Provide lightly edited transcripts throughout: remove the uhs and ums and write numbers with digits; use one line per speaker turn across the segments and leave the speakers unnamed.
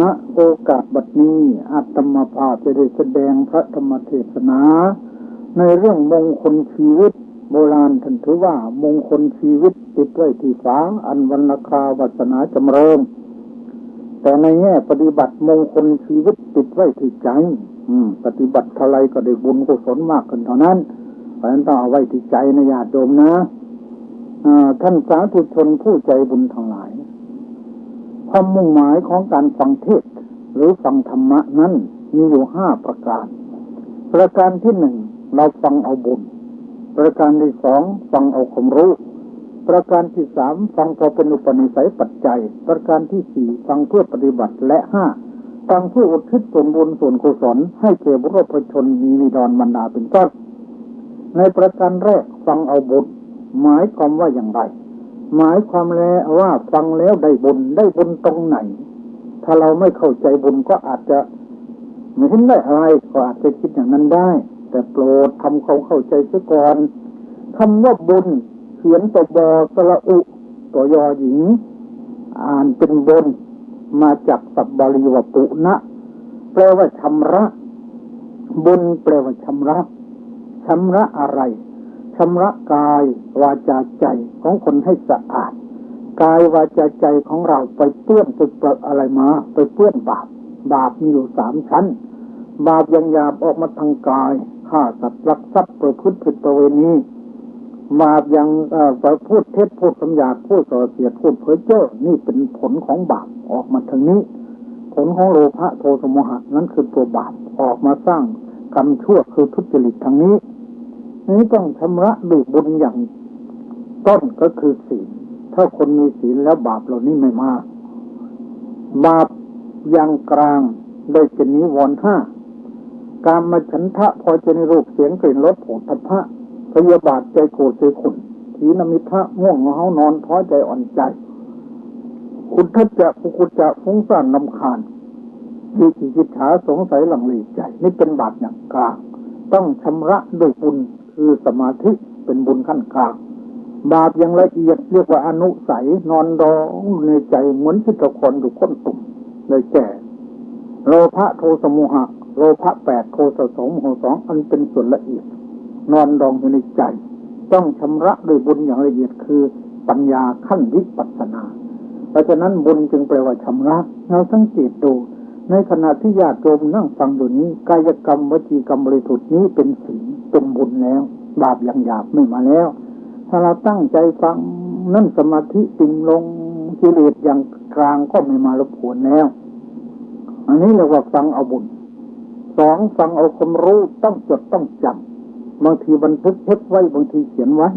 ณโอกาสบัดนี้อาตมาภาพจะได้แสดงพระธรรมเทศนาในเรื่องมงคลชีวิตโบราณท่านถือว่ามงคลชีวิตติดไว้ที่ฝาอันวรรณคาวาสนาจำเริญแต่ในแง่ปฏิบัติมงคลชีวิตติดไว้ที่ใจปฏิบัติเท่าไรก็ได้บุญกุศลมากขึ้นเท่านั้นเพราะฉะนั้นต้องเอาไว้ที่ใจนะญาติโยมนะท่านสาธุชนผู้ใจบุญทั้งหลายความมุ่งหมายของการฟังเทศน์หรือฟังธรรมะนั้นมีอยู่5ประการประการที่1เราฟังเอาบุญประการที่2ฟังเอาความรู้ประการที่3ฟังพอเป็นอุปนิสัยปัจจัยประการที่4ฟังเพื่อปฏิบัติและ5ฟังเพื่ออุทิศส่วนบุญส่วนกุศลให้แก่บุรุษชนมีวิดรบรรดาเป็นต้นในประการแรกฟังเอาบุญหมายความว่าอย่างไรหมายความแล้วว่าฟังแล้วได้บุญตรงไหนถ้าเราไม่เข้าใจบุญก็อาจจะไม่เห็นได้อะไรก็อาจจะคิดอย่างนั้นได้แต่โปรดทำความเข้าใจเสียก่อนคำว่าบุญเขียนตัวบอสระอุตัวยอหญิงอ่านเป็นบุญมาจากศัพท์บาลีว่าปุณะแปลว่าชำระบุญแปลว่าชำระอะไรชำระกายวาจาใจของคนให้สะอาดกายวาจาใจของเราไปเปื้อนไปเปรอะอะไรมาไปเปื้อนบาปมีอยู่3ชั้นบาปอย่างหยาบออกมาทางกายฆ่าสัตว์ลักทรัพย์ประพฤติผิดประเวณีบาปอย่างพูดเท็จพูดคำหยาบพูดส่อเสียดพูดเพ้อเจ้อนี่เป็นผลของบาปออกมาทางนี้ผลของโลภะโทสะโมหะนั้นคือตัวบาปออกมาสร้างกรรมชั่วคือทุจริตทางนี้นี่ต้องชำระด้วยบุญอย่างต้นก็คือศีลถ้าคนมีศีลแล้วบาปเหล่านี้ไม่มาบาปอย่างกลางได้แก่นิวรณ์5กามฉันทะพอใจในรูปเสียงกลิ่นรสโผฏฐัพพะพยาบาทใจโกรธใจขุ่นถีนมิทะง่วงเหงานอนท้อใจอ่อนใจอุทธัจจะกุกุจจะฟุ้งซ่านรำคาญวิจิกิจฉาสงสัยหลังเลใจนี่เป็นบาปอย่างกลางต้องชำระด้วยบุญคือสมาธิเป็นบุญขั้นกลางบาปอย่างละเอียดเรียกว่าอนุสัยนอนร้องในใจเหมือนชิตะคนอยู่ก้นตุ่มเลยแก่โลภะโทสะโมหะโลภะ8โทสะ2โมหะ2อันเป็นส่วนละเอียดนอนรองอยู่ในใจต้องชำระด้วยบุญอย่างละเอียดคือปัญญาขั้นวิปัสสนาเพราะฉะนั้นบุญจึงแปลว่าชำระเราสังเกตดูในขณะที่ญาติโยมนั่งฟังอยู่นี้กายกรรมวจีกรรมบริสุทธิ์นี้เป็นศีลเป็นบุญแล้วบาปอย่างหยาบไม่มาแล้วถ้าเราตั้งใจฟังนั่นสมาธิติ่งลงกิเลสอย่างกลางก็ไม่มารบกวนแล้วอันนี้เรียกว่าฟังเอาบุญ2ฟังเอาความรู้ต้องจดต้องจำบางทีบันทึกเทปไว้บางทีเขียนไว้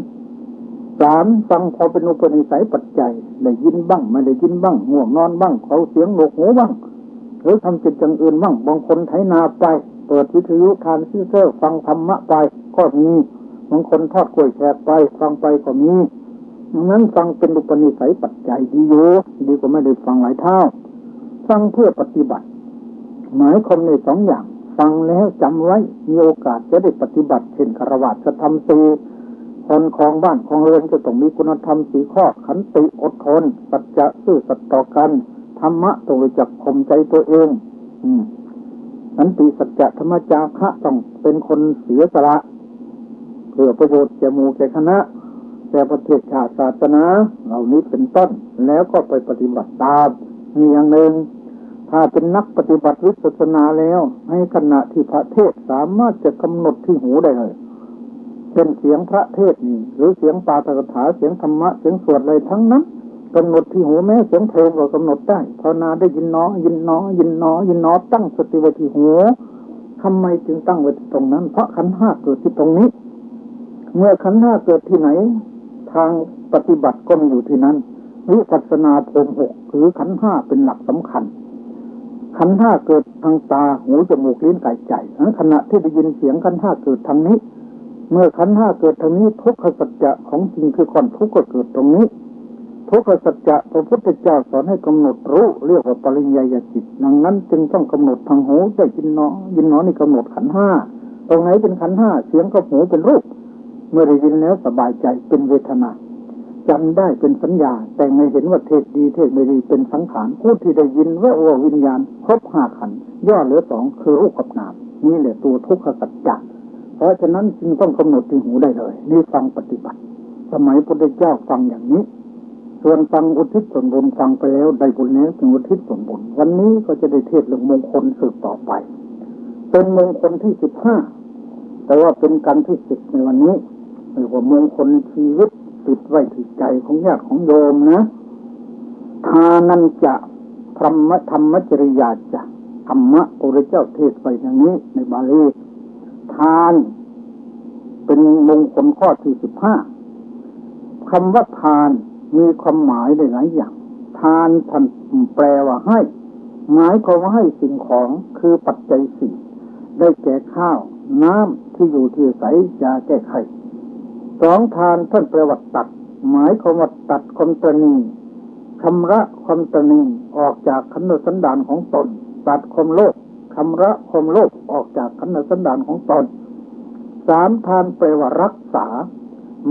3ฟังพอเป็นอุปนิสัยปัจจัยได้ยินบ้างไม่ได้ยินบ้างง่วงนอนบ้างเขาเสียงโหนวกหูบ้างหรือทำกิจอย่างอื่นบ้างบางคนไถนาไปเปิดวิทยุทานซีเซอร์ฟังธรรมะไปก็มีบางคนทอดกล้วยแขกไปฟังไปก็มีดังนั้นฟังเป็นอุปนิสัยปัจจัยดีอยู่ดีกว่าไม่ได้ฟังหลายเท่าฟังเพื่อปฏิบัติหมายความใน2อย่างฟังแล้วจำไว้มีโอกาสจะได้ปฏิบัติเช่นฆราวาสธรรม4คนครองบ้านครองเรือนจะต้องมีคุณธรรม4ข้อขันติอดทนสัจจะซื่อสัตย์ต่อกันธรรมะต้องรู้จักข่มใจตัวเองขันติสัจจะธรรมจาคะต้องเป็นคนเสียสละเพื่อประโยชน์แก่หมู่แก่คณะแก่ประเทศชาติศาสนาเหล่านี้เป็นต้นแล้วก็ไปปฏิบัติตามมีอย่างหนึ่งถ้าเป็นนักปฏิบัติวิปัสสนาแล้วในขณะที่พระเทศสามารถจะกำหนดที่หูได้เลยเป็นเสียงพระเทศนี่หรือเสียงปาฐกถาเสียงธรรมะเสียงสวดอะไรทั้งนั้นกำหนดที่หูแม้เสียงเพลงก็กำหนดได้ภาวนาได้ยินหนอตั้งสติไว้ที่หูทำไมจึงตั้งไว้ตรงนั้นเพราะขันธ์5เกิดที่ตรงนี้เมื่อขันธ์5เกิดที่ไหนทางปฏิบัติก็มีอยู่ที่นั้นวิปัสสนาพรหม6หรือขันธ์5เป็นหลักสำคัญขันธ์5เกิดทางตาหูจมูกลิ้นกายใจขณะที่ได้ยินเสียงขันธ์5เกิดทางนี้เมื่อขันธ์5เกิดทางนี้ทุกขสัจจะของจริงคือความทุกข์ก็เกิดตรงนี้ทุกขสัจจะพระพุทธเจ้าสอนให้กำหนดรู้เรียกว่าปริญญาจิตดังนั้นจึงต้องกำหนดทางหูได้ยินหนอนี่กำหนดขันธ์5ตรงไหนเป็นขันธ์5เสียงกับหูเป็นรูปเมื่อได้ยินแล้วสบายใจเป็นเวทนา จำได้เป็นสัญญาแต่ไม่เห็นว่าเทศดีเทศไม่ดีเป็นสังขารผู้ที่ได้ยินว่าวิญญาณครบ5 ขันธ์ย่อเหลือ2คือรูปกับนามนี่แหละตัวทุกขสัจจะเพราะฉะนั้นจึงต้องกำหนดที่หูได้เลยนี่ฟังปฏิบัติสมัยพุทธเจ้าฟังอย่างนี้ส่วนฟังอุทิศส่วนบุญฟังไปแล้วได้บุญแล้วถึงอุทิศส่วนบุญวันนี้ก็จะได้เทศเรื่องมงคลสืบต่อไปเป็นมงคลที่15แต่ว่าเป็นกันที่10ในวันนี้เรียกว่ามงคลชีวิตติดไว้ที่ใจของญาติของโยมนะทานันจะธรรมจริยาจะธรรมะพระเจ้าเทศไปอย่างนี้ในบาลีทานเป็นมงคลข้อที่15คำว่าทานมีความหมายได้หลายอย่างทานท่านแปลว่าให้หมายความว่าให้สิ่งของคือปัจจัย4ได้แก่ข้าวน้ำที่อยู่ที่อาศัยยาแก้ไข2ทานท่านแปลว่าตัดหมายความว่าตัดความตนีชำระความตนีออกจากขันธสันดานของตนตัดความโลภชำระความโลภออกจากขันธสันดานของตน3ทานแปลว่ารักษา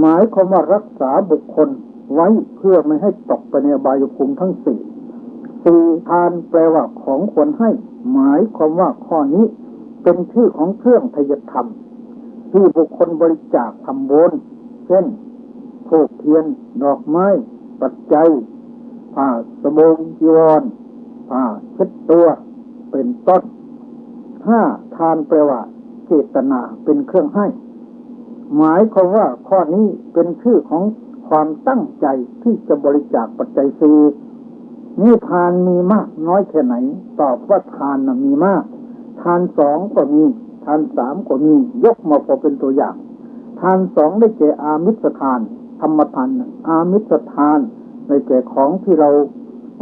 หมายความว่ารักษาบุคคลไว้เพื่อไม่ให้ตกไปในอบายภูมิทั้ง4ทานแปลว่าของควรให้หมายความว่าข้อนี้เป็นชื่อของเครื่องทยธรรมที่บุคคลบริจาคทำบุญเช่นธูปเทียนดอกไม้ปัจจัยผ้าสบงจีวรผ้าเช็ดตัวเป็นต้นทานแปลว่าเจตนาเป็นเครื่องให้หมายความว่าข้อนี้เป็นชื่อของความตั้งใจที่จะบริจาคปัจจัย4นี่ทานมีมากน้อยแค่ไหนตอบว่าทานมีมากทาน2ก็มีทาน3ก็มียกมาพอเป็นตัวอย่างทาน2ได้แก่อามิสทานธรรมทานอามิสทานในแก่ของที่เรา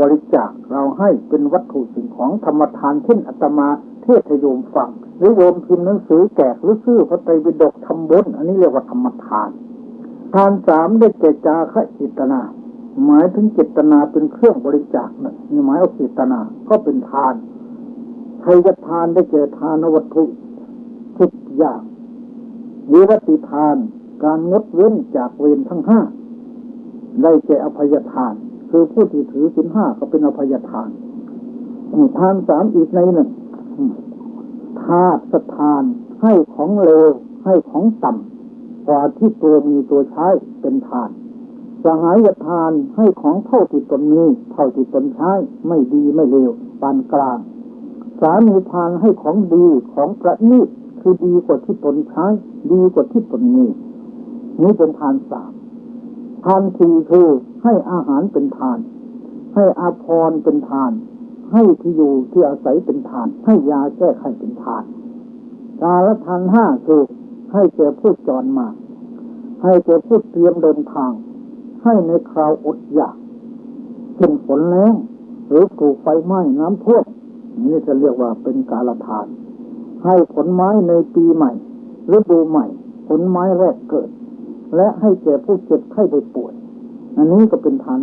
บริจาคเราให้เป็นวัตถุสิ่งของธรรมทานเช่นอาตมาเทศให้โยมฟังหรือโยมพิมพ์หนังสือแจกหรือซื้อพระไตรปิฎกทำบุญอันนี้เรียกว่าธรรมทานทาน3ได้แก่จาคะเจตนาหมายถึงเจตนาเป็นเครื่องบริจาคนี่หมายเอาเจตนาก็เป็นทานไทยทานได้แก่ทานวัตถุทุกอย่างวิวัติทานการงดเว้นจากเวรทั้ง5ได้แก่อภัยทานคือผู้ที่ถือศีล5ก็เป็นอภัยทานทาน3อีกในหนึ่งทาสทานให้ของเลวให้ของต่ำกว่าที่ตัวมีตัวใช้เป็นทานสหายทานให้ของเท่าที่ตนมีเท่าที่ตนใช้ไม่ดีไม่เลวปานกลางสามีทานให้ของดีของประณีตคือดีกว่าที่ตนใช้ดีกว่าที่ตนมีนี่เป็นทาน3ทาน4คือให้อาหารเป็นทานให้อาภรณ์เป็นทานให้ที่อยู่ที่อาศัยเป็นทานให้ยาแก้ไขเป็นทานกาลทาน5คือให้แก่ผู้จรมาให้แก่ผู้เตรียมเดินทางให้ในคราวอดอยากเช่นฝนแล้งหรือถูกไฟไหม้น้ำท่วมนี่จะเรียกว่าเป็นกาลทานให้ผลไม้ในปีใหม่ฤดูใหม่ผลไม้แรกเกิดและให้แก่ผู้เจ็บไข้ได้ป่วยอันนี้ก็เป็นทาน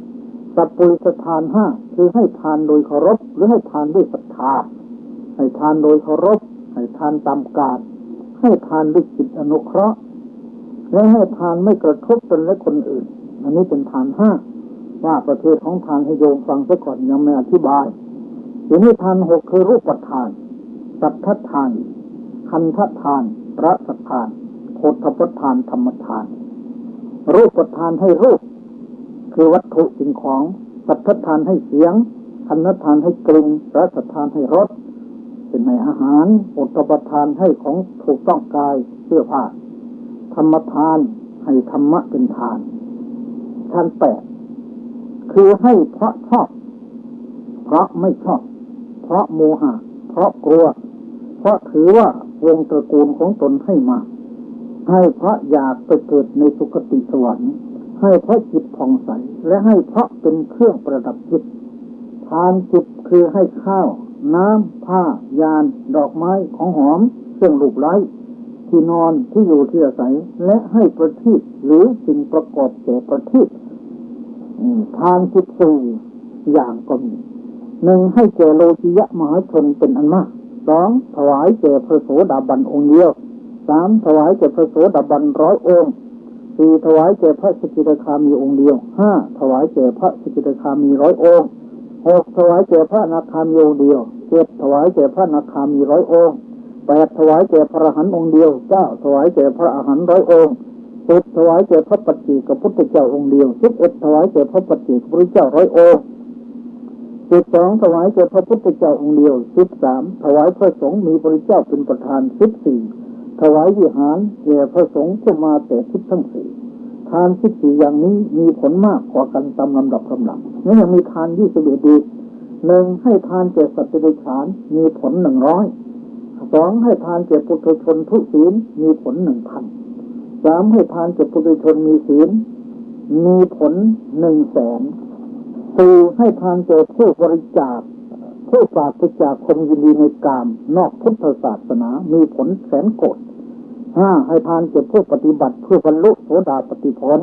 5สัพพุริสทาน5คือให้ทานโดยเคารพหรือให้ทานด้วยศรัทธาให้ทานโดยเคารพให้ทานตามกาลให้ทานด้วยจิตอนุเคราะห์และให้ทานไม่กระทบตนและคนอื่นอันนี้เป็นทาน5ว่าประเภทของทานให้โยมฟังซะก่อนยังไม่อธิบายทีนี้ทาน6คือรูปทานสัทธทานคันธทานรสทานโภฏฐทานธรรมทานรูปทานให้รูปคือวัตถุสิ่งของสัทธทานให้เสียงคันธทานให้กลิ่นรสทานให้รสเป็นในอาหารโภฏฐทานให้ของถูกต้องกายเสื้อผ้าธรรมทานให้ธรรมะเป็นทานทาน8คือให้เพราะชอบเพราะไม่ชอบเพราะโมหะเพราะกลัวเพราะถือว่าวงตระกูลของตนให้มาให้เพราะอยากไปเกิดในสุคติสวรรค์ให้เพราะจิตผ่องใสและให้เพราะเป็นเครื่องประดับจิตทานจิตคือให้ข้าวน้ำผ้ายานดอกไม้ของหอมเครื่องลูบไล้ที่นอนที่อยู่ที่อาศัยและให้ประทีปหรือสิ่งประกอบแก่ประทีปทาน14อย่างก็มี1ให้แก่โลกิยะมหาชนเป็นอันมาก2ถวายแก่พระโสดาบันองค์เดียว3ถวายแก่พระโสดาบัน100 องค์ 4ถวายแก่พระสกิทาคามีองค์เดียว5ถวายแก่พระสกิทาคามี100องค์6ถวายแก่พระอนาคามีองค์เดียว7ถวายแก่พระอนาคามี100องค์8ถวายแก่พระอรหันต์องค์เดียว9ถวายแก่พระอรหันต์100องค์10ถวายแก่พระปัจเจกพุทธเจ้าองค์เดียว11ถวายแก่พระปัจเจกพุทธเจ้า100องค์12ถวายแก่พระพุทธเจ้าองค์เดียว13ถวายพระสงฆ์มีพระเจ้าเป็นประธาน14ถวายวิหารแก่พระสงฆ์ผู้มาแต่ทิศทั้ง4ทาน14อย่างนี้มีผลมากกว่ากันตามลำดับลำดับและยังมีทาน21อีก1ให้ทานแก่สัตว์เดรัจฉานมีผล100 2ให้ทานแก่ปุถุชนทุศีลมีผล 1,000 3ให้ทานแก่ปุถุชนมีศีลมีผล 100,000 4ให้ทานแก่ผู้บริจาคผู้ปราศจากความยินดีในกามนอกพุทธศาสนามีผลแสนโกฏ5ให้ทานแก่ผู้ปฏิบัติเพื่อบรรลุโสดาปัตติผล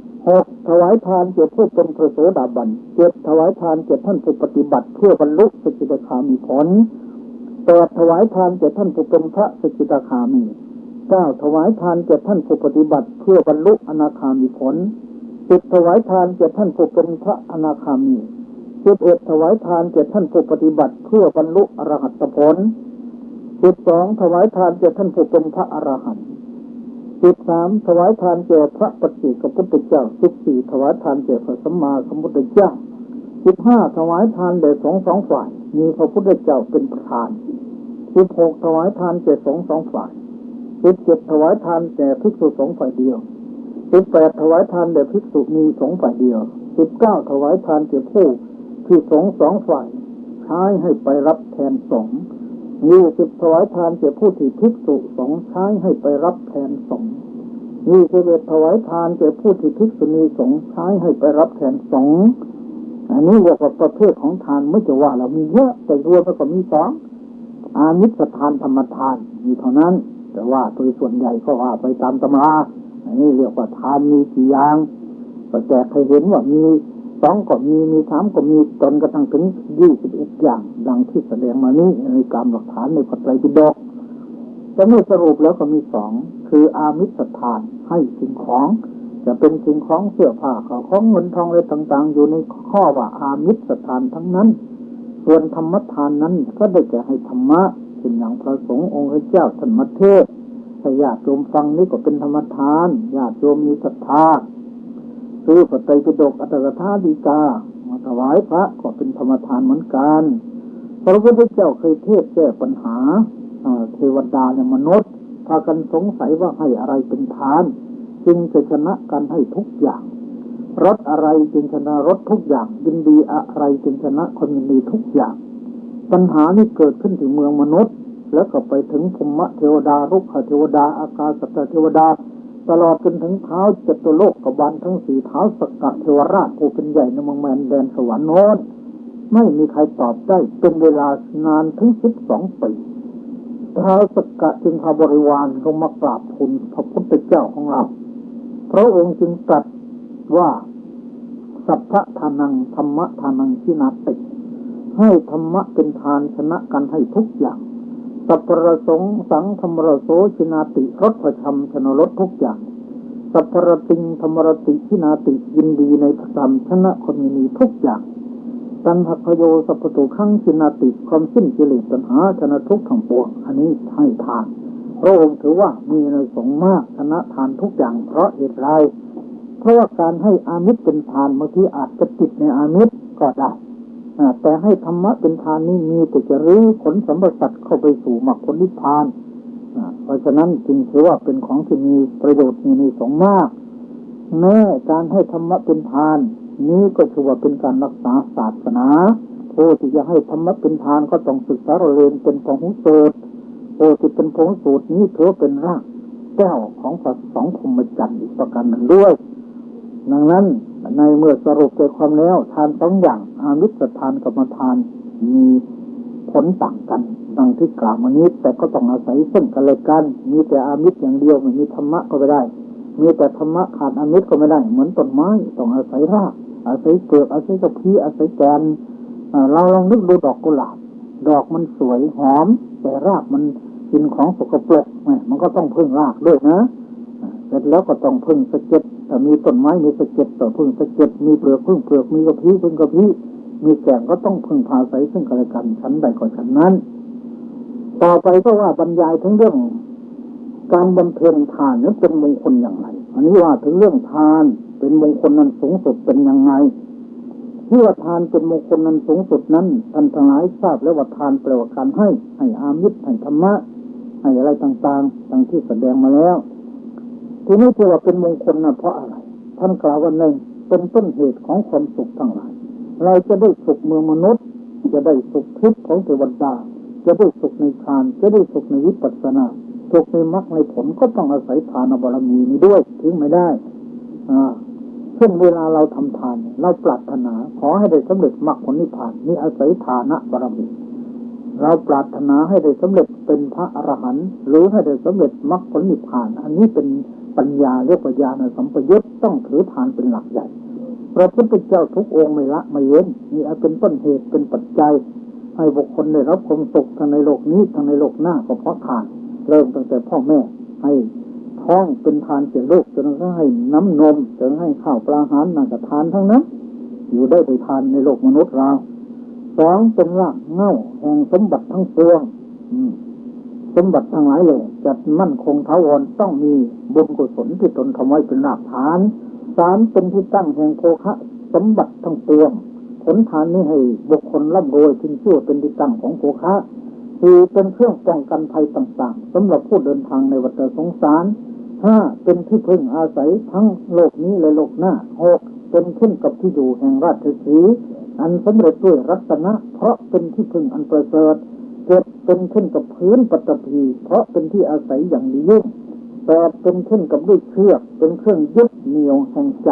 6ถวายทานแก่ผู้เป็นพระโสดาบัน7ถวายทานแก่ท่านผู้ปฏิบัติเพื่อบรรลุสกิทาคามีผล8ถวายทานแก่ท่านผู้เป็นพระสกิทาคามี9ถวายทานแก่ท่านผู้ปฏิบัติเพื่อบรรลุอนาคามีผล10ถวายทานแก่ท่านผู้เป็นพระอนาคามี11ถวายทานแก่ท่านผู้ปฏิบัติเพื่อบรรลุอรหัตผล12ถวายทานแก่ท่านผู้เป็นพระอรหันต์13ถวายทานแก่พระปัจเจกพุทธเจ้า14ถวายทานแก่พระสัมมาสัมพุทธเจ้า15ถวายทานแด่สองฝ่ายมีพระพุทธเจ้าเป็นประธาน16ถวายทานแก่สองฝ่าย17ถวายทานแก่ภิกษุสงฆ์ฝ่ายเดียว18ถวายทานแด่ภิกษุมีสงฆ์ฝ่ายเดียว19ถวายทานแก่ผู้ที่สงฆ์2ฝ่ายใช้ให้ไปรับแทนสงฆ์20ถวายทานแก่ผู้ที่ภิกษุสงฆ์ใช้ให้ไปรับแทนสงฆ์21ถวายทานแก่ผู้ที่ภิกษุณีสงฆ์ใช้ให้ไปรับแทนสงฆ์อันนี้เรียกว่าประเภทของทานไม่จะว่าเรามีเยอะแต่รวมแล้วก็มี2อามิสทานธรรมทานมีเท่านั้นแต่ว่าโดยส่วนใหญ่ก็ว่าไปตามตำราอันนี้เรียกว่าทานมีกี่อย่างก็แจกให้เห็นว่ามี2ก็มี3ก็มีจนกระทั่งถึง21อย่างดังที่แสดงมานี้ในกรรมหลักฐานในพระไตรปิฎกแต่เมื่อสรุปแล้วก็มี2คืออามิสทานให้สิ่งของจะเป็นสิ่งของเสื้อผ้าของเงินทองอะไรต่างๆอยู่ในข้อว่าอามิสทานทั้งนั้นส่วนธรรมทานนั้นก็ได้แก่ให้ธรรมะเช่นอย่างพระสงฆ์องค์เจ้าท่านมาเทศให้ญาติโยมฟังนี่ก็เป็นธรรมทานญาติโยมมีศรัทธาซื้อพระไตรปิฎกอัตถกถาฎีกามาถวายพระก็เป็นธรรมทานเหมือนกันพระพุทธเจ้าเคยเทศแก้ปัญหาเทวดาและมนุษย์พากันสงสัยว่าให้อะไรเป็นทานจึงจะชนะกันให้ทุกอย่างรสอะไรจึงชนะรสทุกอย่างยินดีอะไรจึงชนะคนยินดีทุกอย่างปัญหานี้เกิดขึ้นที่เมืองมนุษย์แล้วก็ไปถึงพรหมเทวดารุกขเทวดาอากาศเทวดาตลอดจนถึงเท้าจตุโลกบาลทั้ง4เท้าสกกะเทวราชผู้เป็นใหญ่ในเมืองแมนแดนสวรรค์โน้นไม่มีใครตอบได้เป็นเวลานานถึง12 ปีท้าวสกกะจึงพาบริวารลงมากราบทูลพระพุทธเจ้าของเราพระองค์จึงตรัสว่าสัพพะทานังธรรมะทานังชินาติให้ธรรมะเป็นทานชนะกันให้ทุกอย่างสัพพะสงสังธรรมรโสชินาติรสพชัมชนะรสทุกอย่างสัพพะติงธรรมรติชินาติยินดีในธรรมชนะคนยินดีทุกอย่างตัณหะโยสัพพตุขังชินาติความสิ้นกิเลสตัณหาชนะทุกข์ทั้งปวงอันนี้ให้ทานพระองค์ถือว่ามีในสงฆ์มากชนะทานทุกอย่างเพราะเหตุไรเพราะว่าการให้อามิตรเป็นทานบางทีอาจจะติดในอามิตรก็ได้แต่ให้ธรรมะเป็นทานนี้มีแต่จะรื้อขนสัมปสัตว์เข้าไปสู่มรรคผลนิพพานเพราะฉะนั้นจึงถือว่าเป็นของที่มีประโยชน์ในสงฆ์มากแม้การให้ธรรมะเป็นทานนี้ก็ถือว่าเป็นการรักษาศาสนาผู้ที่จะให้ธรรมะเป็นทานก็ต้องศึกษาเรียนเป็นพหุสูตรผู้ที่เป็นพหุสูตรนี้ถือเป็นรากแก้วของพระสองพรหมจรรย์อีกประการหนึ่งด้วยดังนั้นในเมื่อสรุปใจความแล้วทาน2อย่างอามิสทานกับทานมีผลต่างกันดังที่กล่าวมานี้แต่ก็ต้องอาศัยซึ่งกันและกันมีแต่อามิสอย่างเดียวไม่มีธรรมะก็ไม่ได้มีแต่ธรรมะขาดอามิสก็ไม่ได้เหมือนต้นไม้ต้องอาศัยรากอาศัยเปลือกอาศัยกระพี้อาศัยแกนเราลองนึกดูดอกกุหลาบดอกมันสวยหอมแต่รากมันกินของสกปรกมันก็ต้องพึ่งรากด้วยนะ เสร็จแล้วก็ต้องพึ่งสะเก็ดถ้ามีต้นไม้มีสะเก็ดต้องพึ่งสะเก็ดมีเปลือกพึ่งเปลือกมีกระพี้พึ่งกระพี้มีแก่งก็ต้องพึ่งพาอาศัยซึ่งกันและกันชั้นใดก็ชั้นนั้นต่อไปก็ว่าบรรยายถึงเรื่องการบำเพ็ญทานนั้นเป็นมงคลอย่างไรอันนี้ว่าถึงเรื่องทานเป็นมงคลนั้นสูงสุดเป็นยังไงที่ว่าทานเป็นมงคลนั้นสูงสุดนั้นท่านทั้งหลายทราบแล้วว่าทานแปลว่าการให้อามิตรให้ธรรมะให้อะไรต่างๆดังที่แสดงมาแล้วทีนี้ที่ว่าเป็นมงคลนั้นเพราะอะไรท่านกล่าวว่าหนึ่งเป็นต้นเหตุของความสุขทั้งหลายเราจะได้สุขเมืองมนุษย์จะได้สุขทิพย์ของเทวดาจะได้สุขในฌานจะได้สุขในวิปัสสนาสุขในมรรคในผลก็ต้องอาศัยทานบารมีนี้ด้วยทิ้งไม่ได้เช่นเวลาเราทำทานเราปรารถนาขอให้ได้สำเร็จมรรคผลนิพพานนี่อาศัยทานบารมีเราปรารถนาให้ได้สำเร็จเป็นพระอรหันต์หรือให้ได้สำเร็จมรรคผลนิพพานอันนี้เป็นปัญญาเรียกว่าญาณสัมปยุตต้องถือทานเป็นหลักใหญ่พระพุทธเจ้าทุกองค์ไม่ละไม่เว้นนี่เป็นต้นเหตุเป็นปัจจัยให้บุคคลได้รับความสุขทั้งในโลกนี้ทั้งในโลกหน้าก็เพราะทานเริ่มตั้งแต่พ่อแม่ให้ท้องเป็นทานเสียลูกจนกระทั่งให้น้ำนมจนให้ข้าวปลาอาหารน่าจะทานทั้งนั้นอยู่ได้โดยทานในโลกมนุษย์เราสองเป็นรากเหง้าแห่งสมบัติทั้งปวงสมบัติทั้งหลายเลยจัดมั่นคงถาวรต้องมีบุญกุศลที่ตนทำไว้เป็นรากฐานสามเป็นที่ตั้งแห่งโภคะสมบัติทั้งปวงผลทานนี้ให้บุคคลร่ำรวยจึงชื่อเป็นที่ตั้งของโภคะสี่เป็นเครื่องป้องกันภัยต่างๆสำหรับผู้เดินทางในวัฏสงสารห้าเป็นที่พึ่งอาศัยทั้งโลกนี้และโลกหน้าหกเป็นขึ้นกับที่อยู่แห่งราชสีห์อันสำเร็จด้วยรัตนะเพราะเป็นที่พึ่งอันประเสริฐเจ็ดเป็นขึ้นกับพื้นปฐพีเพราะเป็นที่อาศัยอย่างดียิ่งแปดเป็นขึ้นกับด้วยเชือกเป็นเครื่องยึดเหนี่ยวแห่งใจ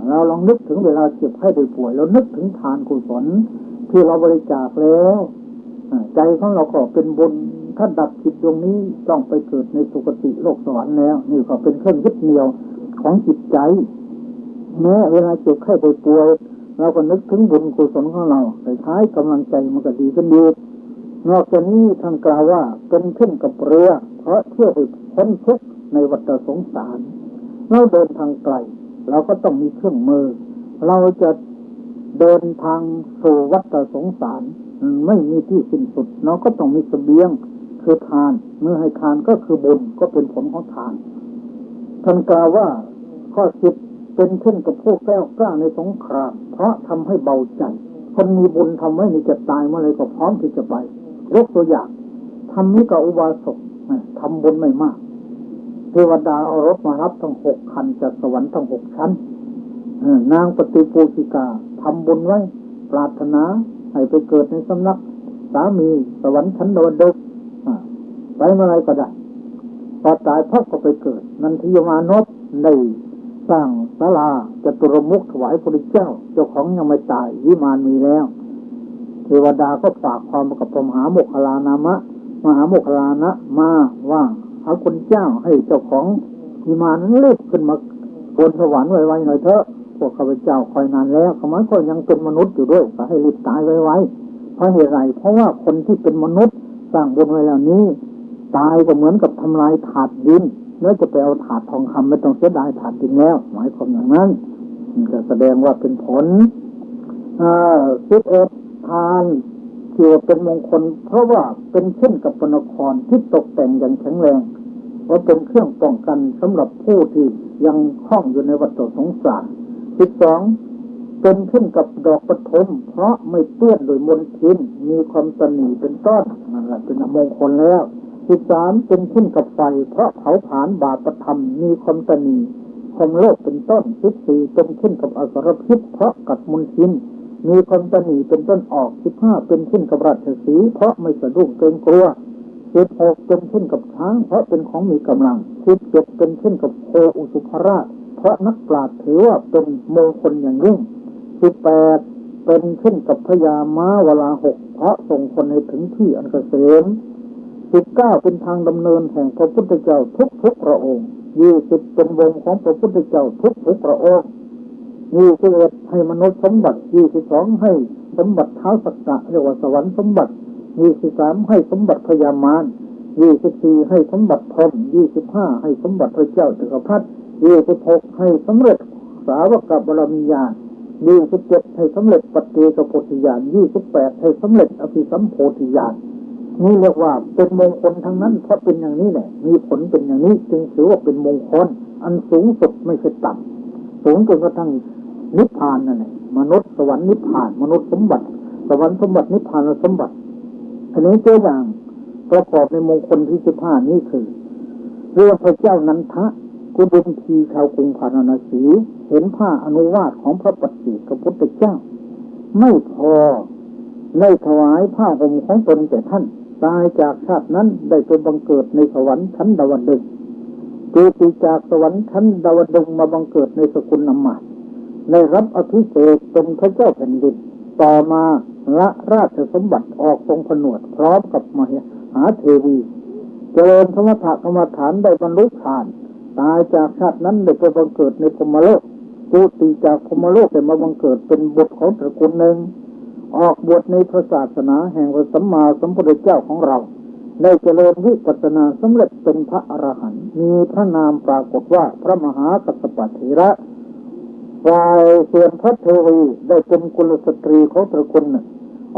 เราลองนึกถึงเวลาเจ็บไข้ได้ป่วยเรานึกถึงทานกุศลที่เราบริจาคแล้วใจของเราก็เป็นบุญถ้าดับจิตดวงนี้ต้องไปเกิดในสุคติโลกสวรรค์แล้วนี่ก็เป็นเครื่องยึดเหนี่ยวของจิตใจแม้เวลาเจ็บไข้ได้ป่วยเราก็นึกถึงบุญกุศลของเราแต่ท้ายกำลังใจมันก็ดีขึ้นดีนอกจากนี้ท่านกล่าวว่าเป็นขึ้นกับเรือเพราะเพื่อให้พ้นทุกข์ในวัฏสงสารเราเดินทางไกลเราก็ต้องมีเครื่องมือเราจะเดินทางสู่วัฏสงสารไม่มีที่สิ้นสุดเราก็ต้องมีเสบียงคือทานเมื่อให้ทานก็คือบุญก็เป็นผลของทานท่านกล่าวว่าข้อสิบเป็นขึ้นกับผู้แกล้วกล้าในสงครามเพราะทำให้เบาใจคนมีบุญทำไว้นี่จะตายเมื่อไรก็พร้อมที่จะไปยกตัวอย่างทำนี้กับอุบาสกทำบุญไม่มากเทวดาเอารถมารับทั้ง6 คันจากสวรรค์ทั้ง6 ชั้นนางปฏิปูชิกาทำบุญไว้ปรารถนาให้ไปเกิดในสำนักสามีสวรรค์ชั้นดาวดึงไปเมื่อไรก็ได้พอตายพ่อก็ไปเกิดนันทิยมานพได้สร้างศาลาจตุรมุขถวายพระเจ้าเจ้าของยังไม่ตายวิมานมีแล้วเทวดาก็ฝากความกับพระมหาโมคคัลลานามะมหาโมคคัลลานะมาว่าพระคุณเจ้าให้เจ้าของวิมานนั้นรีบขึ้นมาบนสวรรค์ไวๆหน่อยเถอะพวกข้าพเจ้าคอยนานแล้วเขาก็ยังเป็นมนุษย์อยู่ด้วยก็ให้รีบตายไวๆเพราะเหตุไรเพราะว่าคนที่เป็นมนุษย์สร้างบุญไว้แล้วนี้ตายก็เหมือนกับทำลายถาดดินแล้วจะไปเอาถาดทองคำไม่ต้องเสียดายถาดดินแล้วหมายความอย่างนั้นจะแสดงว่าเป็นผล11ทานเกี่ยวเป็นมงคลเพราะว่าเป็นเช่นกับพระนครที่ตกแต่งอย่างแข็งแรงว่าเป็นเครื่องป้องกันสำหรับผู้ที่ยังคล้องอยู่ในวัฏสงสาร12เป็นขึ้นกับดอกปฐมเพราะไม่เปื้อนโดยมลทินมีความสนีเป็นต้นนั่นแหละเป็นมงคลแล้ว13เป็นขึ้นกับไฟเพราะเผาผลาญบาปธรรมมีความสนีความโลภเป็นต้น14เป็นขึ้นกับอสรพิษเพราะกัดมลทินมีความตนีเป็นต้นออก15เป็นขึ้นกับราชสีห์เพราะไม่สะดุ้งเกรงกลัว16เป็นขึ้นกับช้างเพราะเป็นของมีกำลัง17เป็นขึ้นกับโคอุสุภราชเพราะนักปราชญ์ถือว่าเป็นมงคลอย่างยิ่ง18เป็นขึ้นกับพญาม้าวลาหกเพราะส่งคนให้ถึงที่อันเกษม19เป็นทางดำเนินแห่งพระพุทธเจ้าทุกพระองค์20เป็นวงของพระพุทธเจ้าทุกพระองค์21ให้มนุษย์สมบัติ22ให้สมบัติท้าวสักกะเรียกว่าสวรรค์สมบัติ23ให้สมบัติพญามาร 24ให้สมบัติพรหม25ให้สมบัติพระเจ้าจักรพรรดิ26ให้สำเร็จสาวกบารมีญาณ27ให้สำเร็จปัจเจกโพธิญาณ28ให้สำเร็จอภิสัมโพธิญาณนี่เรียกว่าเป็นมงคลทั้งนั้นเพราะเป็นอย่างนี้แหละมีผลเป็นอย่างนี้จึงถือว่าเป็นมงคลอันสูงสุดไม่ใช่ต่ำสูงจนกระทั่งนิพพานนั่นแหละมนุษย์สวรรค์นิพพานมนุษย์สมบัติสวรรค์สมบัตินิพพานสมบัติอันนี้ตัวอย่างประกอบในมงคลที่15นี่คือเรื่องพระเจ้านันทะกุดุมพีชาวกรุงพาราณสีเห็นผ้าอนุวาตของพระปัจเจกพุทธเจ้าไม่พอได้ถวายผ้าห่มของตนแก่ท่านตายจากชาตินั้นได้ไปบังเกิดในสวรรค์ชั้นดาวดึงส์จุติจากสวรรค์ชั้นดาวดึงส์มาบังเกิดในสกุลอมาตย์ได้รับอภิเษกเป็นพระเจ้าแผ่นดินต่อมาละราชสมบัติออกทรงผนวดพร้อมกับมหาเทวีเจริญสมถะกรรมฐานได้บรรลุฌานตายจากชาตินั้นได้ไปบังเกิดในพรหมโลกจุติจากพรหมโลกได้มาบังเกิดเป็นบุตรของตระกูลหนึ่งออกบวชในพระศาสนาแห่งพระสัมมาสัมพุทธเจ้าของเราได้เจริญวิปัสสนาสำเร็จเป็นพระอรหันต์มีพระนามปรากฏว่าพระมหากัสสปะเถระฝ่ายส่วนพระเทวีได้เป็นกุลสตรีของตระกูลหนึ่ง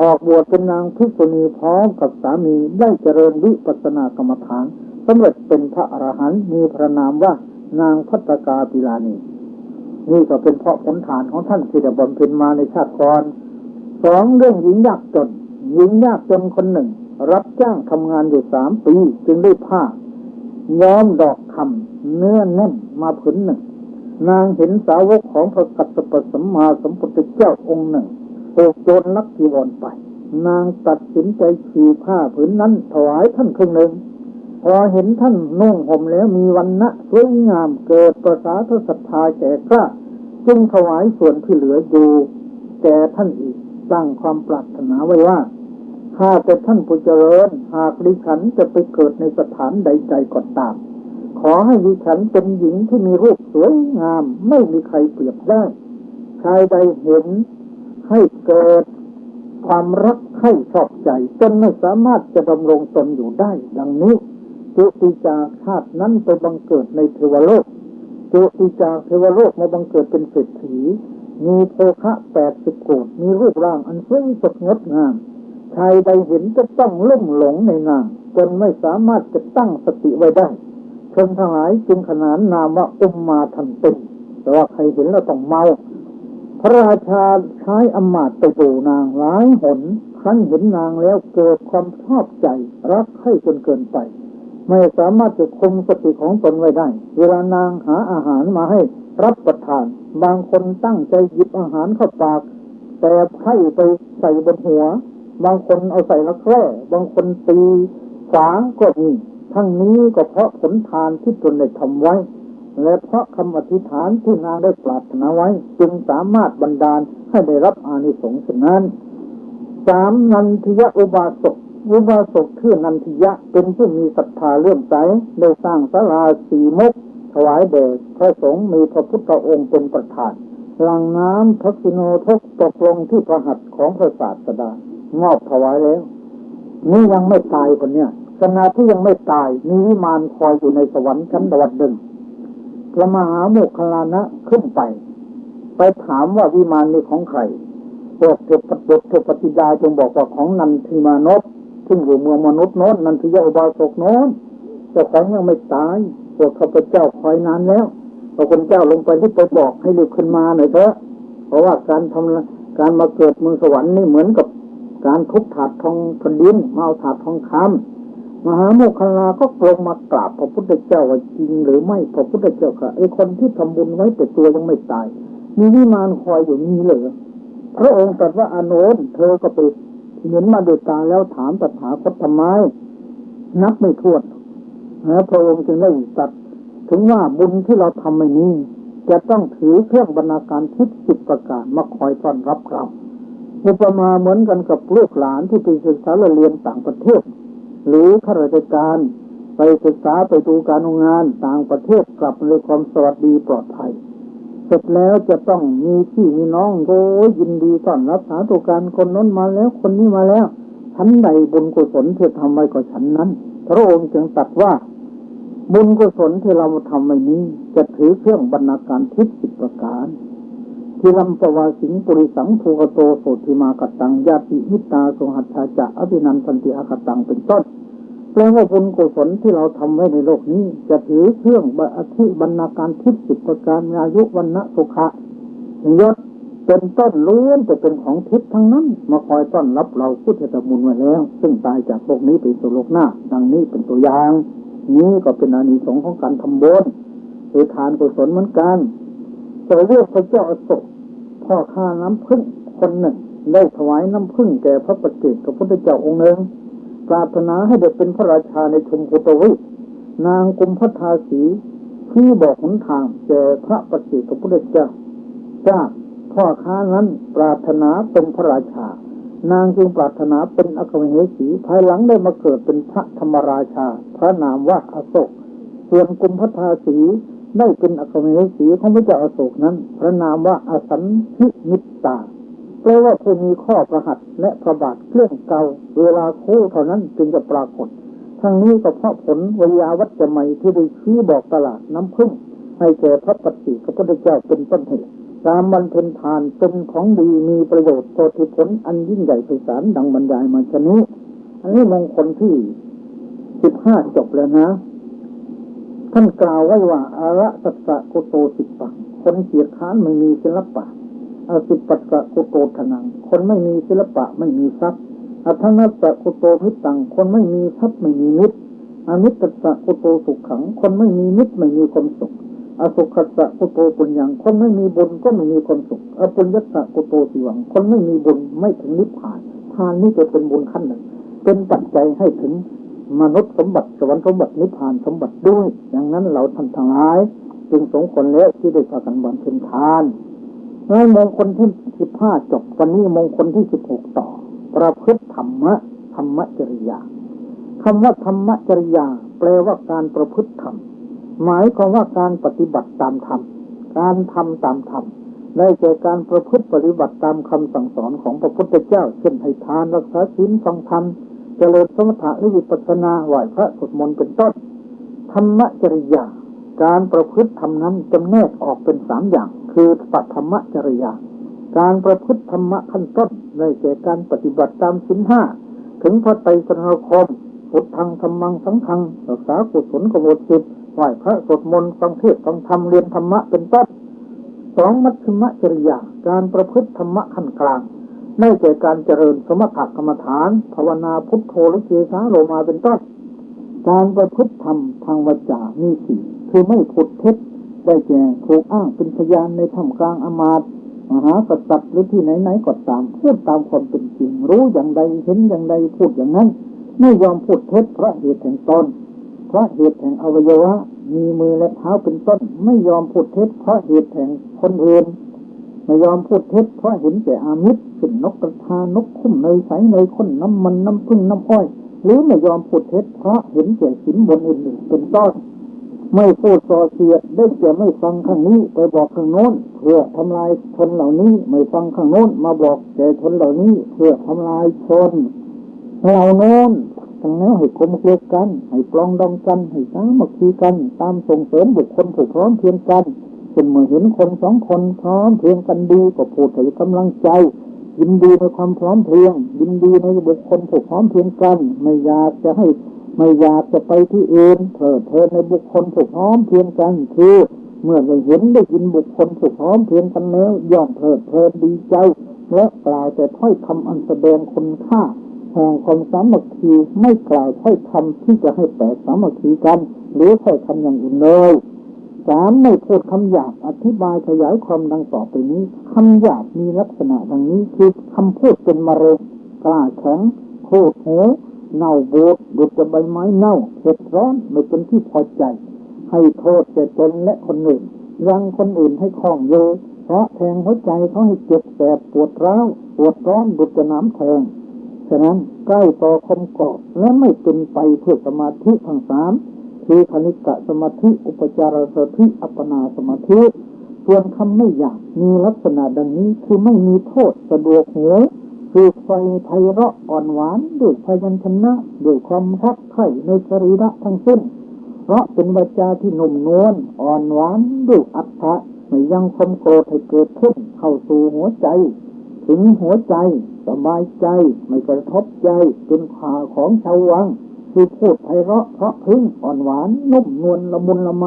ออกบวชเป็นนางภิกษุณีพร้อมกับสามีได้เจริญวิปัสสนากรรมฐานสำเร็จเป็นพระอรหันต์มีพระนามว่านางภัตตกาปิลานีนี่ก็เป็นเพราะผลฐานของท่านที่ได้บำเพ็ญมาในชาติก่อน2เรื่องหญิงยากจนหญิงยากจนคนหนึ่งรับจ้างทำงานอยู่3 ปีจึงได้ผ้าย้อมดอกคำเนื้อแน่นมาผืนหนึ่งนางเห็นสาวกของพระกัสสปะสัมมาสัมพุทธเจ้าองค์หนึ่งถูกโจรลักจีวรไปนางตัดสินใจฉีกผ้าผืนนั้นถวายท่านครึ่งหนึ่งพอเห็นท่านนุ่งห่มแล้วมีวรรณะสวยงามเกิดประสาทศรัทธาแก่กล้าจึงถวายส่วนที่เหลืออยู่แก่ท่านอีกตั้งความปรารถนาไว้ว่าข้าแต่ท่านผู้เจริญหากดิฉันจะไปเกิดในสถานใดๆก็ตามขอให้ดิฉันเป็นหญิงที่มีรูปสวยงามไม่มีใครเปรียบได้ชายใดเห็นให้เกิดความรักใคร่ชอบใจจนไม่สามารถจะดำรงตนอยู่ได้ดังนี้จุติจากชาตินั้นไปบังเกิดในเทวโลกจุติจากเทวโลกมาบังเกิดเป็นเศรษฐีมีโภคะ80 โกฏมีรูปร่างอันสวยสดงดงามชายใดเห็นจะต้องลุ่มหลงในนางจนไม่สามารถจะตั้งสติไว้ได้ชนทั้งหลายจึงขนานนามว่าอุมมาทันติแต่ว่าใครเห็นแล้วต้องเมาพระราชาใช้อำมาตย์ไปดูนางหลายหนครั้นเห็นนางแล้วเกิดความชอบใจรักใคร่จนเกินไปไม่สามารถจะคุมสติของตนไว้ได้เวลานางหาอาหารมาให้รับประทานบางคนตั้งใจหยิบอาหารเข้าปากแต่ไข่ไปใส่บนหัวบางคนเอาใส่ละแคร่บางคนตีฝาก็มีทั้งนี้ก็เพราะผลทานที่ตนได้ทำไว้และเพราะคำอธิษฐานที่นางได้ปรารถนาไว้จึงสามารถบันดาลให้ได้รับอานิสงส์เช่นนั้น3นันทิยะอุบาสกชื่อนันทิยะเป็นผู้มีศรัทธาเลื่อมใสได้สร้างศาลา4 มุกถวายแด่พระสงฆ์มีพระพุทธองค์เป็นประธานหลังน้ำทักษิโนทกตกลงที่พระหัตถ์ของพระศาสดามอบถวายแล้วนี่ยังไม่ตายคนเนี้ยขณะที่ยังไม่ตายมีวิมานคอยอยู่ในสวรรค์ชั้นดาวดึงส์พระมหาโมคคัลลานะขึ้นไปถามว่าวิมานนี้ของใครพวกเทพธิดาจึงบอกว่าของนันทิมานพซึ่งอยู่เมืองมนุษย์โน้นนันทิยะอุบาสกโน้นเจ้าของยังไม่ตายพวกข้าพเจ้าคอยนานแล้วพระคุณเจ้าลงไปที่ไปบอกให้รีบขึ้นมาหน่อยเถอะเพราะว่าการมาเกิดเมืองสวรรค์นี่เหมือนกับการทุบถาดทองแผ่นดินมาเอาถาดทองคำมหาโมคคัลลาก็ลงมากราบพระพุทธเจ้าว่าจริงหรือไม่พระพุทธเจ้าค่ะไอ้คนที่ทำบุญไว้แต่ตัวยังไม่ตายมีวิมานคอยอยู่นี่เหรอพระองค์ตรัสว่าอานนท์เธอก็ไปเห็นมาโดยตาแล้วถามตถาคตทำไมนับไม่ถ้วนพระองค์จึงได้ตรัสถึงว่าบุญที่เราทำไม่นี้จะต้องถือเครื่องบรรณาการทิพย์10 ประการมาคอยต้อนรับเราอุปมาเหมือนกันกับลูกหลานที่ไปศึกษาเรียนต่างประเทศหรือข้าราชการไปศึกษาไปดูการงานต่างประเทศกลับด้วยความสวัสดีปลอดภัยเสร็จแล้วจะต้องมีพี่มีน้องโอ้ยยินดีต้อนรับสาธุการคนนั้นมาแล้วคนนี้มาแล้วชั้นใดบุญกุศลที่ทำไว้ก็ชั้นนั้น พระองค์จึงตรัสว่าบุญกุศลที่เราทำในนี้จะถือเครื่องบรรณาการทิพย์10ประการที่ลำปวาสิงปุริสังภูกโตโสติมากตังญาติมิตาสหัตถาจะอภินันทันติอากตังเป็นต้นแปลว่าบุญกุศลที่เราทำไว้ในโลกนี้จะถือเครื่องบรรณาการทิพย์10ประการอายุวันนะสุขะยศเป็นต้นล้วนจะเป็นของทิพย์ทั้งนั้นมาคอยต้อนรับเราผู้ที่ทำบุญไว้แล้วซึ่งตายจากโลกนี้ไปสู่โลกหน้าดังนี้เป็นตัวอย่างนี้ก็เป็นอานิสงส์ของการทำบุญหรือทานกุศลเหมือนกันจะเรียกพระเจ้าอโศกพ่อค้าน้ำผึ้งคนหนึ่งได้ถวายน้ำผึ้งแก่พระปัจเจกพระพุทธเจ้าองค์หนึ่งปรารถนาให้ได้เป็นพระราชาในชมพูทวีปนางกุมภทาสีที่บอกหนทางแก่พระปัจเจกพระพุทธเจ้าจากพ่อค้านั้นปรารถนาเป็นพระราชานางจึงปรารถนาเป็นอัครมเหสีภายหลังได้มาเกิดเป็นพระธรรมราชาพระนามว่าอโศกส่วนกุมภทาสีได้เป็นอัครมเหสีของพระเจ้าอโศกนั้นพระนามว่าอสันทิมิตตาแปลว่าผู้มีข้อประหัตและพระบาทเครื่องเก่าเวลาคู่เท่านั้นจึงจะปรากฏทั้งนี้ก็เพราะผลวิยาวัจจะใหม่ที่ได้ชี้บอกตลาดน้ำผึ้งให้แก่พระปัจเจกพระพุทธเจ้าเป็นต้นเหตุการบำเพ็ญทานเป็นของดีมีประโยชน์โพธิผลอันยิ่งใหญ่ไพศาลดังบรรยายมาชนี้อันนี้มงคลที่15จบแล้วนะท่านกล่าวไว้ว่าอาระสัสสะโกโตสิปะคนเกียจค้านไม่มีศิลปะอสิปัสสะโกโตทนังคนไม่มีศิลปะไม่มีทรัพย์อัทนัสสะโกโตมิตตังคนไม่มีทรัพย์ไม่มีมิตรอมิตตัสสะโกโตสุขขังคนไม่มีมิตรไม่มีความสุขอสุขัสสะกุโตปุญญังคนไม่มีบุญก็ไม่มีความสุขอปุญญัสสะกุโตสิวังคนไม่มีบุญไม่ถึงนิพพานทานนี่จะเป็นบุญขั้นหนึ่งเป็นปัจจัยให้ถึงมนุษย์สมบัติสวรรค์สมบัตินิพพานสมบัติด้วยอย่างนั้นเราท่านทั้งหลายจึงสมควรแล้วที่ได้พากันบำเพ็ญทานในมงคลที่15จบวันนี้มงคลที่16ต่อประพฤติธรรมจริยาคำว่าธรรมจริยาแปลว่าการประพฤติธรรมหมายความว่าการปฏิบัติตามธรรมการทำตามธรรมได้แก่การประพฤติปฏิบัติตามคำสั่งสอนของพระพุทธเจ้าเช่นให้ทานรักษาศีลฟังธรรมเจริญสมถะและวิปัสสนาไหว้พระสวดมนต์เป็นต้นธรรมจริยาการประพฤติธรรมนั้นจำแนกออกเป็น3อย่างคือปัฏฐมจริยาการประพฤติธรรมะขั้นต้นได้แก่การปฏิบัติตามศีล5ถึงพระไตรสรณคมพุทธังธัมมังสังฆังรักษากุศลกบฏจิตไหว้พระสวดมนต์ฟังเทศน์ฟังธรรมเรียนธรรมะเป็นต้น2มัชฌิมจริยาการประพฤติธรรมะขั้นกลางได้แก่การเจริญสมถกรรมฐานภาวนาพุทโธและเจสาโลมาเป็นต้นการประพฤติธรรมทางวาจามี4คือไม่พูดเท็จได้แก่ถูกอ้างเป็นพยานในท่ามกลางอมาตย์มหากษัตริย์หรือที่ไหนๆก็ตามพูดตามความเป็นจริงรู้อย่างใดเห็นอย่างใดพูดอย่างนั้นไม่ยอมพูดเท็จเพราะเหตุแห่งตนเพราะเหตุแห่งอวัยวะมีมือและเท้าเป็นต้นไม่ยอมพูดเท็จเพราะเหตุแห่งคนอื่นไม่ยอมพูดเท็จเพราะเห็นแก่อามิตรเช่นนกกระทานกคุ้มเนยใสเนยข้นน้ำมันน้ำผึ้งน้ำอ้อยหรือไม่ยอมพูดเท็จเพราะเห็นแก่สินบนอื่นๆเป็นต้นไม่พูดส่อเสียดได้แก่ไม่ฟังข้างนี้ไปบอกข้างโน้นเพื่อทำลายชนเหล่านี้ไม่ฟังข้างโน้นมาบอกแก่ชนเหล่านี้เพื่อทำลายชนเหล่าโน้นทั้งนั้นให้กลมเกลียวกันให้ปลองดองกันให้สามัคคีกันตามส่งเสริมบุคคลผู้พร้อมเพรียงกันเช่นเมื่อเห็นคน2คนพร้อมเพรียงกันดีก็พูดให้กำลังใจยินดีในความพร้อมเพรียงยินดีในบุคคลผู้พร้อมเพรียงกันไม่อยากจะไปที่อื่นเพลิดเพลินในบุคคลผู้พร้อมเพรียงกันคือเมื่อได้เห็นได้ยินบุคคลผู้พร้อมเพรียงกันแล้วย่อมเพลิดเพลินดีใจและกล่าวแต่ถ้อยคำอันแสดงคุณค่าแห่งความสามัคคีไม่กล่าวถ้อยคำที่จะให้แตกสามัคคีกันหรือถ้อยคำอย่างอื่นเลย3ไม่พูดคำหยาบอธิบายขยายความดังต่อไปนี้คำหยาบมีลักษณะดังนี้คือคำพูดเป็นมะเร็งกล้าแข็งโคตรโหเน่าบูดดุจใบไม้เน่าเผ็ดร้อนไม่เป็นที่พอใจให้โทษแก่ตนและคนอื่นยังคนอื่นให้คล้องโยเพราะแทงหัวใจเขาให้เจ็บแสบปวดร้าวปวดร้อนดุจน้ำแทงฉะนั้นใกล้ต่อคมกอบและไม่เป็นไปเพื่อสมาธิทั้ง3คือคณิกะสมาธิอุปจารสมาธิอัปปนาสมาธิส่วนคำไม่หยาบมีลักษณะดังนี้คือไม่มีโทษสะดวกหู คือไฟไพเราะอ่อนหวานด้วยพยัญชนะด้วยความรักใคร่ในสรีระทั้งสิ้นเพราะเป็นวาจาที่นุ่มนวลอ่อนหวานด้วยอัตถะไม่ยังความโกรธให้เกิดขึ้นเข้าสู่หัวใจถึงหัวใจสบายใจไม่กระทบใจเป็นข่าของชาววังคือพูดไพเราะเพราะพึ้งอ่อนหวานนุ่มนวลละมุนละไม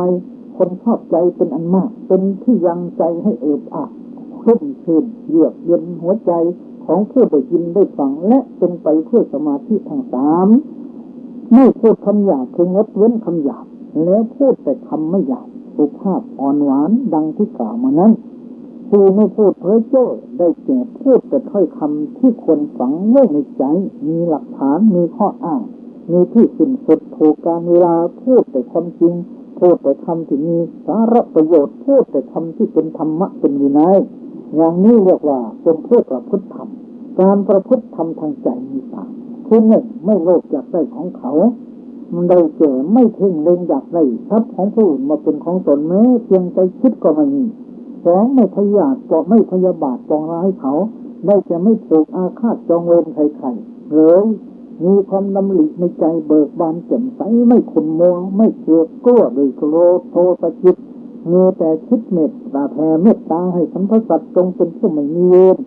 คนชอบใจเป็นอันมากเป็นที่ยังใจให้เอิบอับชุ่มชื่นเยือกเย็นหัวใจของผู้ได้ยินได้ฟังและเป็นไปเพื่อสมาธิทั้งสามไม่พูดคำหยาบคืองดเว้นคำหยาบแล้วพูดแต่คำไม่หยาบสุภาพอ่อนหวานดังที่กล่าวมานั้นผู้ไม่พูดเพ้อเจ้อได้แก่พูดแต่ถ้อยคำที่ควรฝังไว้ในใจมีหลักฐานมีข้ออ้างมีที่สิ้นสุดถูกการเวลาพูดแต่ความจริงพูดแต่คำที่มีสาระประโยชน์พูดแต่คำที่เป็นธรรมะเป็นวินัยอย่างนี้เรียกว่าเป็นผู้ประพฤติธรรมการประพฤติธรรมทางใจมีสามคือหนึ่งไม่โลภอยากได้ของเขามันได้แก่ไม่เพ่งเล็งอยากได้ทรัพย์ของผู้อื่นมาเป็นของตนแม้เพียงใจคิดก็ไม่มีสองไม่พยาบาทไม่พยาบาทปองร้ายเขาได้แก่ไม่ผูกอาฆาตจองเวรใครๆเลยมีความดำริในใจเบิกบานแจ่มใสไม่ขุ่นมัวไม่เกลียดกลัวโดยโกรธโทสะจิตมีแต่คิดเมตตาแผ่เมตตาให้สรรพสัตว์จงเป็นผู้ไม่มีเวร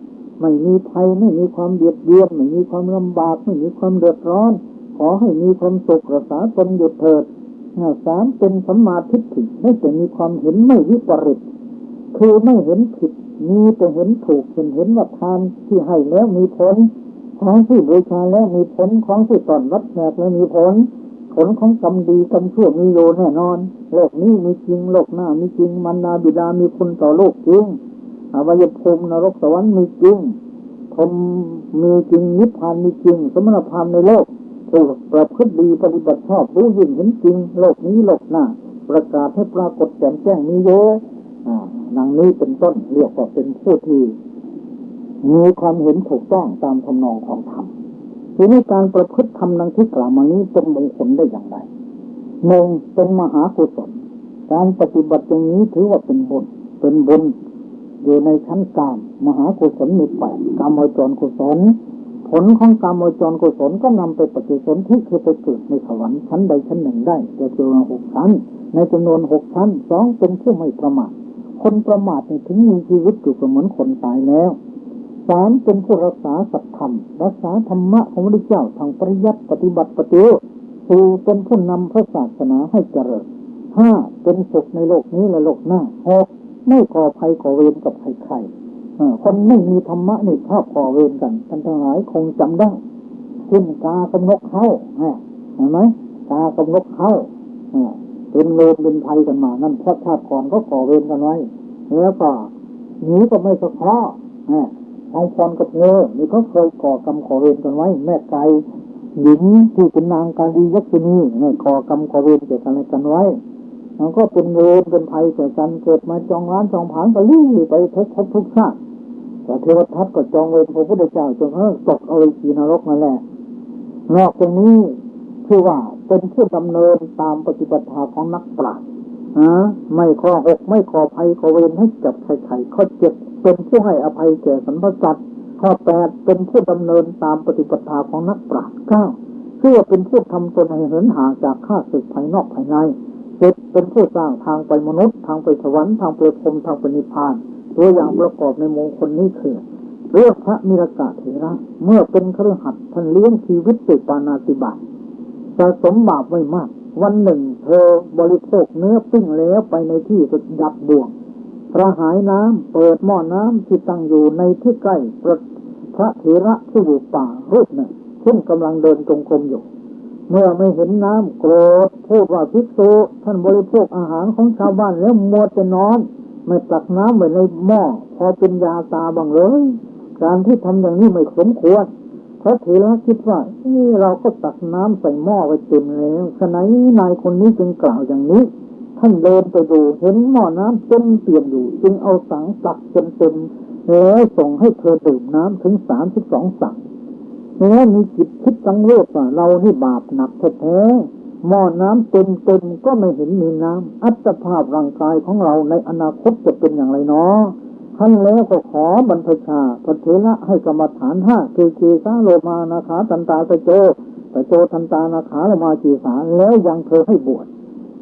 ไม่มีภัยไม่มีความเบียดเบียนไม่มีความลำบากไม่มีความเดือดร้อนขอให้มีความสุขรักษาตนอยู่เถิดสามเป็นสัมมาทิฏฐิได้แต่มีความเห็นไม่วิปริตคือไม่เห็นผิดมีแต่เห็นถูกเห็นว่าทานที่ให้แล้วมีผลของที่บูชาแล้วมีผลของที่ต้อนรับแขกแล้วมีผลของกรรมดีกรรมชั่วมีอยู่แน่นอนโลกนี้มีจริงโลกหน้ามีจริงมารดาบิดามีคุณต่อโลกจริงอวัยภูมินรกสวรรค์มีจริงพรหมมีจริงนิพพานมีจริงสมณพราหมณ์ในโลกผู้ประพฤติดีปฏิบัติชอบรู้ยิ่งเห็นจริงโลกนี้โลกหน้าประกาศให้ปรากฏแจ่มแจ้งมีเยอะดังนี้เป็นต้นเรียกว่าเป็นผู้ที่มีความเห็นถูกต้องตามทำนองของธรรมทีนี้การประพฤติธรรมดังที่กล่าวมานี้เป็นมงคลได้อย่างไรหนึ่งเป็นมหากุศลการปฏิบัติอย่างนี้ถือว่าเป็นบุญอยู่ในชั้นกามมหากุศลมีแปดกามจรกุศลผลของกามจรกุศลก็นำไปปฏิสนธิคือไปเกิดในสวรรค์ชั้นใดชั้นหนึ่งได้จะเจอ6 ชั้นในจำนวน6 ชั้นสองเป็นผู้ไม่ประมาทคนประมาทถึงมีชีวิตอยู่ก็เหมือนคนตายแล้วสามเป็นผู้รักษาสัจธรรมรักษาธรรมะของพระพุทธเจ้าทางปริยัติปฏิบัติปฏิบัติสี่เป็นผู้นำพระศาสนาให้เจริญห้าเป็นสุขในโลกนี้และโลกหน้าหกไม่ก่อภัยก่อเวรกับใครๆคนไม่มีธรรมะนี่ชอบก่อเวรกันท่านทั้งหลายคงจำได้ขึ้นกากับนกเขาเห็นไหมกากับนกเขาเป็นเวรเป็นภัยกันมานั่นชาติก่อนเขาก่อเวรกันไว้แล้วก็หนีก็ไม่สะเคราะห์ทองพรกับเงือนี่เขาเคยก่อกรรมก่อเวรกันไว้แม่ไก่หญิงที่เป็นนางกาลียักษินีนี่ก่อกรรมก่อเวรเกี่ยวกันไว้มันก็เป็นเวรเป็นภัยแก่กันเกิดมาจองร้านจองผางก็ลี้ไปทุกชาติแต่เทวทัตก็จองเวรพระพุทธเจ้าจนตกเอาไปขีนรกนั่นแหละนอกจากนี้ชื่อว่าเป็นผู้ดำเนินตามปฏิปทาของนักปราชญ์ไม่ข้อ6ไม่ก่อภัยก่อเวรให้กับใครๆข้อ7เป็นผู้ให้อภัยแก่สรรพสัตว์ข้อ8เป็นผู้ดำเนินตามปฏิปทาของนักปราชญ์9ชื่อว่าเป็นผู้ทำตนให้เหินห่างจากข้าศึกภายนอกภายใน10เป็นผู้สร้างทางไปมนุษย์ทางไปสวรรค์ทางไปพรหมทางไปนิพพานตัวอย่างประกอบในมงคลนี้คือเรื่องพระมิรกะเถระเมื่อเป็นคฤหัสถ์ท่านเลี้ยงชีวิตด้วยปาณาติบาตสะสมบาปไว้มากวันหนึ่งเธอบริโภคเนื้อปิ้งแล้วไปในที่ดับบ่วงกระหายน้ำเปิดหม้อน้ำที่ตั้งอยู่ในที่ใกล้พระเถระผู้อยู่ป่ารูปหนึ่งซึ่งกำลังเดินจงกรมอยู่เมื่อไม่เห็นน้ำโกรธพูดว่าภิกษุท่านบริโภคอาหารของชาวบ้านแล้วมัวแต่นอนไม่ตักน้ำไว้ในหม้อพอเป็นยาตาบ้างเลยการที่ทำอย่างนี้ไม่สมควรพระเถระคิดว่าเราก็ตักน้ำใส่หม้อไว้เต็มแล้วฉะนั้นนายคนนี้จึงกล่าวอย่างนี้ท่านเดินไปดูเห็นหม้อน้ำเต็มเปี่ยมอยู่จึงเอาสังตักจนเต็มแล้วส่งให้เธอดื่มน้ำถึง32 สังแล้วมีจิตคิดสังเวชว่าเรานี่บาปหนักแท้ๆหม้อน้ำเต็มก็ไม่เห็นมีน้ำอัตภาพร่างกายของเราในอนาคตจะเป็นอย่างไรเนาะ ขั้นแล้วก็ขอบรรพชาพระเถระให้กรรมฐาน5คือเกสาโลมานาขาตันตาตะโจทันตานาขาโลมาจีสาแล้วยังเธอให้บวช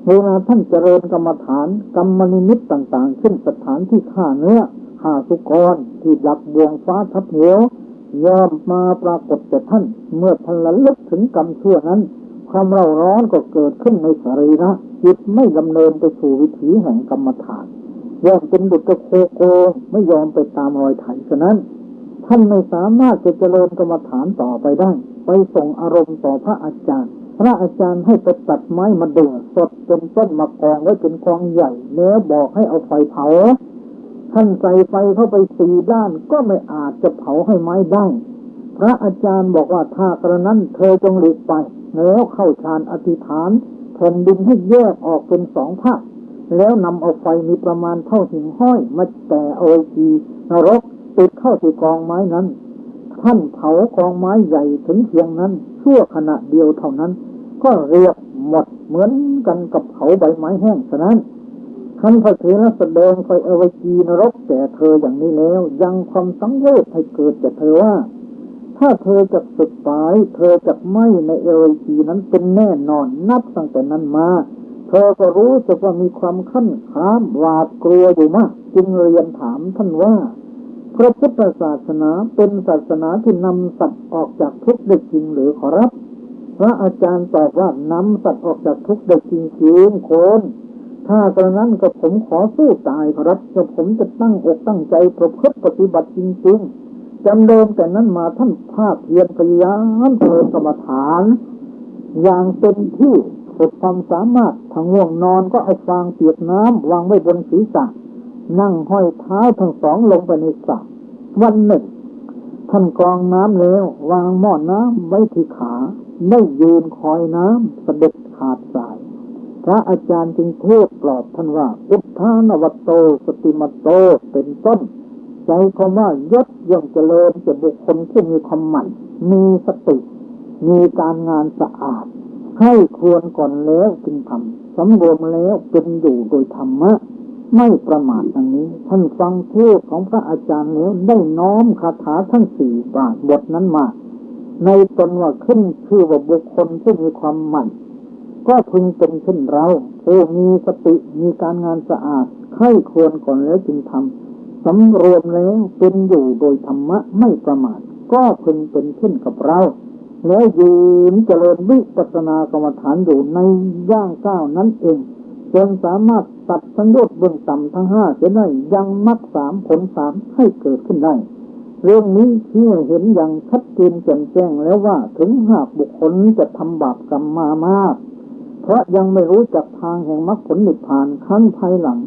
เวลาท่านเจริญกรรมฐานกรรมนิมิตต่างๆขึ้นสถานที่ฆ่าเนื้อฆ่าสุกรที่ดักบ่วงฟ้าทับเหวยอมมาปรากฏแต่ท่านเมื่อท่านระลึกถึงกรรมชั่วนั้นความเร่าร้อนก็เกิดขึ้นในสรีระจิตไม่ดำเนินไปสู่วิถีแห่งกรรมฐานยอมเป็นดุจโคโกไม่ยอมไปตามรอยไถฉะนั้นท่านไม่สามารถจะเจริญกรรมฐานต่อไปได้ไปส่งอารมณ์ต่อพระอาจารย์ให้ไปตัดไม้มาเดือสดจนต้นมากองไว้เป็นกองใหญ่แล้วบอกให้เอาไฟเผาท่านใส่ไฟเข้าไป4 ด้านก็ไม่อาจจะเผาให้ไม้ได้พระอาจารย์บอกว่าถ้ากระนั้นเธอจงหลีกไปแล้วเข้าฌานอธิษฐานแผ่นดินให้แยกออกเป็น2 ภาคแล้วนำเอาไฟมีประมาณเท่าหิ่งห้อยมาแต่เอาจีนรกติดเข้าที่กองไม้นั้นท่านเผากองไม้ใหญ่ถึงเพียงนั้นชั่วขณะเดียวเท่านั้นก็เรียบหมดเหมือนกันกับเผาใบไม้แห้งฉะนั้นท่านพระเถระแสดงไฟอเวจีนรกแก่เธออย่างนี้แล้วยังความสังเวชให้เกิดแก่เธอว่าถ้าเธอจะสึกตายเธอจะไม่ในเอเวจีนั้นเป็นแน่นอนนับตั้งแต่นั้นมาเธอก็รู้สึกว่ามีความขั้นข้ามหวาดกลัวอยู่มากจึงเรียนถามท่านว่าพระพุทธศาสนาเป็นศาสนาที่นำสัตว์ออกจากทุกข์ได้จริงหรือขอรับพระอาจารย์ตอบว่านำสัตว์ออกจากทุกข์ได้จริงๆคนถ้ากระนั้นก็ผมขอสู้ตายขอรับจะผมจะตั้งอกตั้งใจประพฤติปฏิบัติจริงๆจำเดิมแต่นั้นมาท่านภาคเพียรพยายามเจริญกรรมฐานอย่างเต็มที่สุดความสามารถทางง่วงนอนก็เอาฟางเปียกน้ำวางไว้บนศีรษะนั่งห้อยเท้าทั้ง2ลงไปในสระวันหนึ่งท่านกรองน้ำแล้ววางหม้อน้ำไว้ที่ขาไม่ยืนคอยน้ำเสด็จขาดสายพระอาจารย์จึงเทศปลอบท่านว่าอุทธานวัตโตสติมัตโตเป็นต้นใจคำว่ายศย่อมเจริญแก่บุคคลที่มีความหมั่นมีสติมีการงานสะอาดให้ควรก่อนแล้วจึงทำสำรวมแล้วเป็นอยู่โดยธรรมะไม่ประมาทดังนี้ท่านฟังเทศของพระอาจารย์แล้วได้น้อมคาถาทั้ง4 บทนั้นมาในตนว่าขึ้นชื่อว่าบุคคลที่มีความหมั่นก็พึงเป็นเช่นเราผู้มีสติมีการงานสะอาดให้ควรก่อนแล้วจึงทำสำรวมแล้วเป็นอยู่โดยธรรมะไม่ประมาทก็พึงเป็นเช่นกับเราแล้วยืนเจริญวิปัสสนากรรมฐานอยู่ในย่างก้าวนั้นเองจนสามารถตัดสังโยชน์เบื้องต่ำทั้ง5เสียได้ยังมรรค3ผล3ให้เกิดขึ้นได้เรื่องนี้ที่เห็นอย่างชัดเจนแจ่มแจ้งแล้วว่าถึงหากบุคคลจะทำบาปกรรมมามากเพราะยังไม่รู้จักทางแห่งมรรคผลนิพพานขั้นภายหลัง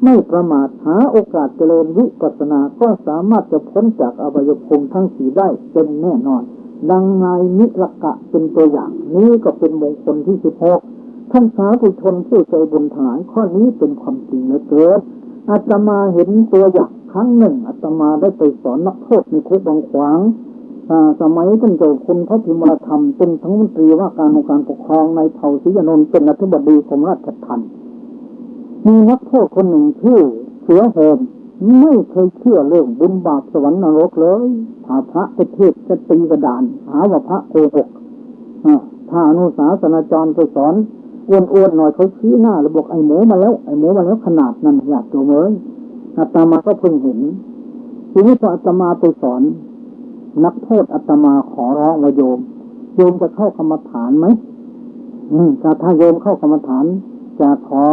ไม่ประมาทหาโอกาสเจริญวิปัสสนาก็สามารถจะพ้นจากอบายภูมิทั้ง4ได้เป็นแน่นอนดังนายนิรกะเป็นตัวอย่างนี้ก็เป็นมงคลที่16ท่านสาธุชนผู้ใจบุญทั้งหลายข้อนี้เป็นความจริงเหลือเกินอาตมาเห็นตัวอย่างครั้งหนึ่งอาตมาได้ไปสอนนักโทษในคุกบางขวางสมัยท่านเจ้าคุณพระพิมลธรรมเป็นทั้งมนตรีว่าการองค์การปกครองในเผ่าศรียนนท์เป็นอธิบดีกรมราชทัณฑ์มีนักโทษคนหนึ่งชื่อเสือโหมไม่เคยเชื่อเรื่องบุญบาปสวรรค์นรกเลยถ้าพระไปเทศจะตีกระดานหาว่าพระโกหกถ้าอนุศาสนาจารย์ไปสอนอ้วนๆหน่อยเขาชี้หน้าแล้วบอกไอ้หมูมาแล้วขนาดนั้นอยากตัวเมยอาตมาก็เพิ่งเห็นทีนี้พออาตมาไปสอนนักโทษอาตมาขอร้องว่าโยมจะเข้ากรรมฐานไหมถ้าโยมเข้ากรรมฐานจะขอ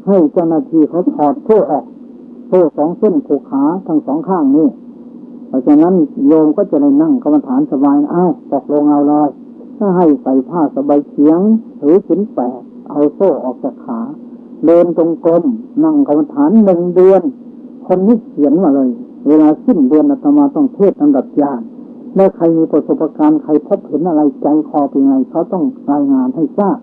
ให้เจ้าหน้าที่เขาถอดโซ่ออกโซ่2 เส้นผูกขาทั้ง2 ข้างนี่เพราะฉะนั้นโยมก็จะได้นั่งกรรมฐานสบายตกลงเอาเลยถ้าให้ใส่ผ้าสบายเฉียงหรือศีล8เอาโซ่ออกจากขาเดินตรงกลมนั่งกรรมฐาน1 เดือนคนนี้เขียนมาเลยเวลาสิ้นเดือนอาตมาต้องเทศอันดับญาณเมื่อใครมีประสบการณ์ใครพบเห็นอะไรใจคอเป็นไงเขาต้องรายงานให้ทราบ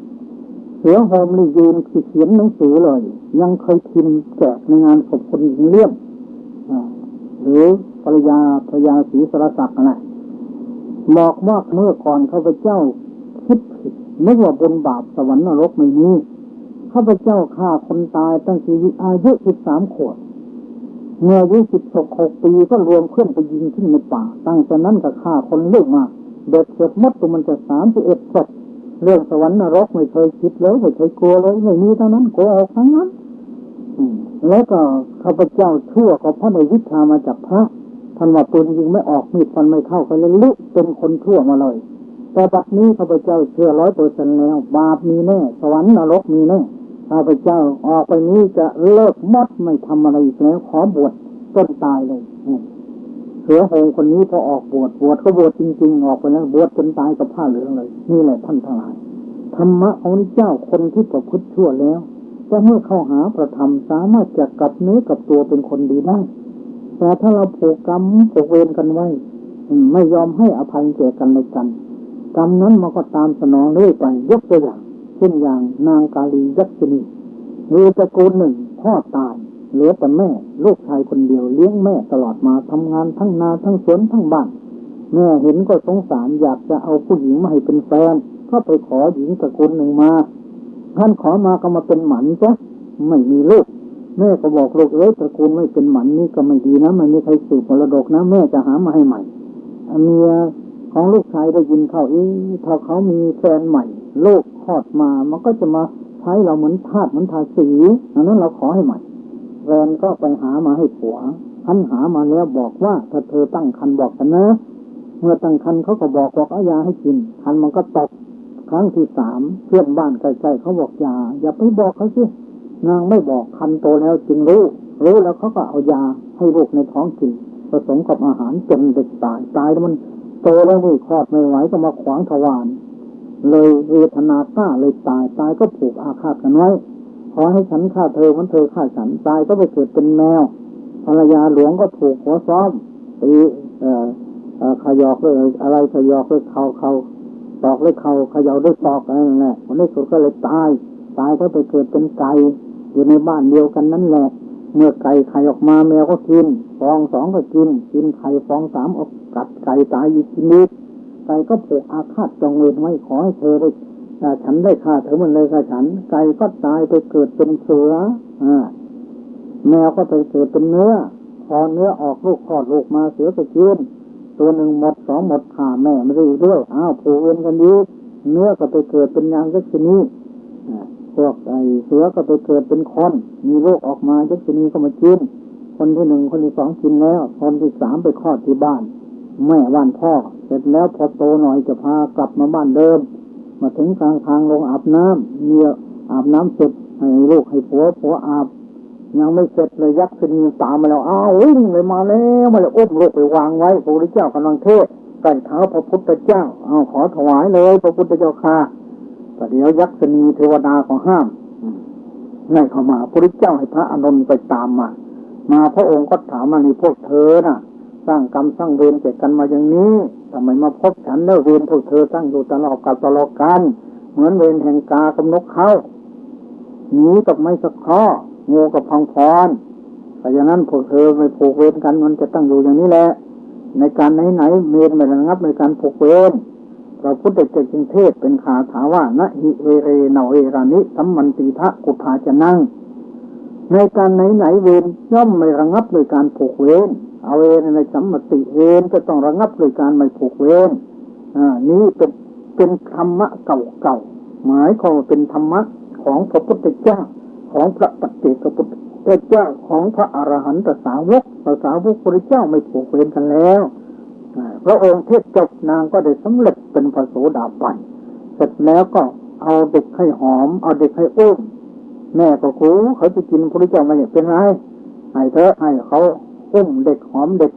เสือโฮมนี่ยืนเขียนหนังสือเลยยังเคยพิมพ์แจกในงานศพคนเลี่ยมหรือภรรยาศรีสรศักดิ์อะไรบอกว่าเมื่อก่อนข้าพเจ้าคิดผิดนึกว่าบนบาปสวรรค์นรกไม่มีข้าพเจ้าฆ่าคนตายตั้งแต่อายุ13 ขวบ เมื่ออายุ16 ปีก็รวมเพื่อนไปยิงทิ้งในป่าตั้งแต่นั้นก็ฆ่าคนเลิกมาเด็ดเสร็จหมดตัวมันจะ31ศพเรื่องสวรรค์นรกไม่เคยคิดเลยไม่เคยกลัวเลยไม่มีเท่านั้นกลัวออกทั้งนั้นแล้วก็ข้าพเจ้าชั่วก็เพราะในวิชามาจากพระท่านว่าปืนยิงไม่ออกมีดฟันไม่เข้าก็เลยลุกเป็นคนชั่วมาเลยแต่บัดนี้ข้าพเจ้าเชื่อ100%แล้วบาปมีแน่สวรรค์นรกมีแน่ข้าพเจ้าออกไปนี้จะเลิกมดไม่ทำอะไรอีกแล้วขอบวชต้นตายเลยเสือโหงคนนี้พอออกบวชก็บวชจริงๆออกไปแล้วบวชจนตายกับผ้าเหลืองเลยนี่แหละท่านทั้งหลายธรรมะของพระเจ้าคนที่ประพฤติชั่วแล้วแต่เมื่อเข้าหาประธรรมสามารถจะกลับเนื้อกลับตัวเป็นคนดีได้แต่ถ้าเราผูกกรรมผูกเวรกันไว้ไม่ยอมให้อภัยแก่กันและกันกรรมนั้นมันก็ตามสนองเรื่อยไปยกตัวอย่างเช่นอย่างนางกาลียักษินีมีตระกูลหนึ่งพ่อตายเหลือแต่แม่ลูกชายคนเดียวเลี้ยงแม่ตลอดมาทำงานทั้งนาทั้งสวนทั้งบ้านแม่เห็นก็สงสารอยากจะเอาผู้หญิงมาให้เป็นแฟนก็ไปขอหญิงตระกูลหนึ่งมาท่านขอมาก็มาเป็นหมันจ้ะไม่มีลูกแม่ก็บอกลูกตระกูลไม่เป็นหมันนี่ก็ไม่ดีนะมันไม่มีใครสืบมรดกนะแม่จะหามาให้ใหม่เมียของลูกชายได้ยินเข้าถ้าเขามีแฟนใหม่ลูกคลอดมามันก็จะมาใช้เราเหมือนทาสเหมือนทาสีดังนั้นเราขอให้ใหม่แฟนก็ไปหามาให้ผัวท่านหามาแล้วบอกว่าถ้าเธอตั้งครรภ์บอกกันนะเมื่อตั้งครรภ์เขาก็บอกเอายาให้กินครรภ์มันก็ตกครั้งที่3เพื่อนบ้านใกล้ๆเขาบอกอย่าไปบอกเขาสินางไม่บอกครรภ์โตแล้วจึงรู้แล้วเขาก็เอายาให้ลูกในท้องกินผสมกับอาหารจนเด็กตายแล้วมันโตแล้วนี่คลอดไม่ไหวก็มาขวางทวารเลยเวทนาฆ่าเลยตายก็ผูกอาฆาตกันไว้ขอให้ฉันฆ่าเธอมันเธอฆ่าฉันตายก็ไปเกิดเป็นแมวภรรยาหลวงก็ถูกหัวซ้อมตีขยอกเลยอะไรขยอกเลยเขาตอกเลยเขาขยอกด้วยตอกอะไรนั่นแหละวันนี้สุดก็เลยตายก็ไปเกิดเป็นไก่อยู่ในบ้านเดียวกันนั่นแหละเมื่อไก่ไข่ออกมาแมวก็กินฟอง2ก็กินไข่ฟอง3ออกกัดไก่ตายอีกทีนี้ไก่ก็ผูกอาฆาตจองเวรไว้ขอให้เธอได้ฉันได้ฆ่าเธอมันเลยฆ่าฉันไก่ก็ตายไปเกิดเป็นเสือแมวก็ไปเกิดเป็นเนื้อพอเนื้อออกลูกคลอดลูกมาเสือก็กินตัวหนึ่งหมด2หมดฆ่าแม่ไม่ได้ด้วยผูกเวรกันดีเนื้อก็ไปเกิดเป็นนางยักษินีพวกเสือก็ไปเกิดเป็นคนมีลูกออกมายักษินีก็มากินคนที่1คนที่2กินแล้วคนที่3ไปคลอดที่บ้านแม่บ้านพ่อเสร็จแล้วพอโตหน่อยจะพากลับมาบ้านเดิมมาถึงกลางทางลงอาบน้ำเมียอาบน้ำเสร็จให้ลูกให้ผัวอาบยังไม่เสร็จเลยยักษ์ษินีตามมาแล้ววิ่งเลยมาแล้วมาเลยอุ้มลูกไปวางไว้พระพุทธเจ้ากำลังเทศใกล้เท้าพระพุทธเจ้าขอถวายเลยพระพุทธเจ้าค่ะแต่เดี๋ยวยักษ์ษินีเทวดาก็ห้ามง่ายเข้ามาพระพุทธเจ้าให้พระอานนท์ไปตามมาพระองค์ก็ถามมาในพวกเธอน่ะสร้างกรรมสร้างเวรแก่กันมาอย่างนี้ทำไมมาพบฉันแล้วเวรพวกเธอสร้างอยู่ตลอดกันเหมือนเวรแห่งกากับนกเขาหนีกับไม้สักข้องูกับพังพรแต่อย่างนั้นพวกเธอไม่ผูกเวรกันมันจะตั้งอยู่อย่างนี้แหละในการไหนเวรไม่ระงับในการผูกเวรพระพุทธเจ้าจึงเทศเป็นคาถาว่านะหิเอเรนาเอรานิสัมมันติทะกุฏาจะนั่งในการไหนเวรย่อมไม่ระงับโดยการผูกเวรเอาเวรในสัมมติเวรจะต้องระงับโดยการไม่ผูกเวรนี้เป็นธรรมะเก่าๆหมายความเป็นธรรมะของพระพุทธเจ้าของพระปัจเจกพุทธเจ้าของพระอรหันตสาวกพระพุทธเจ้าไม่ผูกเวรกันแล้วพระองค์เทศจบนางก็ได้สำเร็จเป็นพระโสดาบันเสร็จแล้วก็เอาเด็กให้หอมเอาเด็กให้อุ้มแม่ก็คูเขาจะกินพระพุทธเจ้าไม่เป็นไรให้เธอให้เขาอุ้มเด็กหอมเด็ก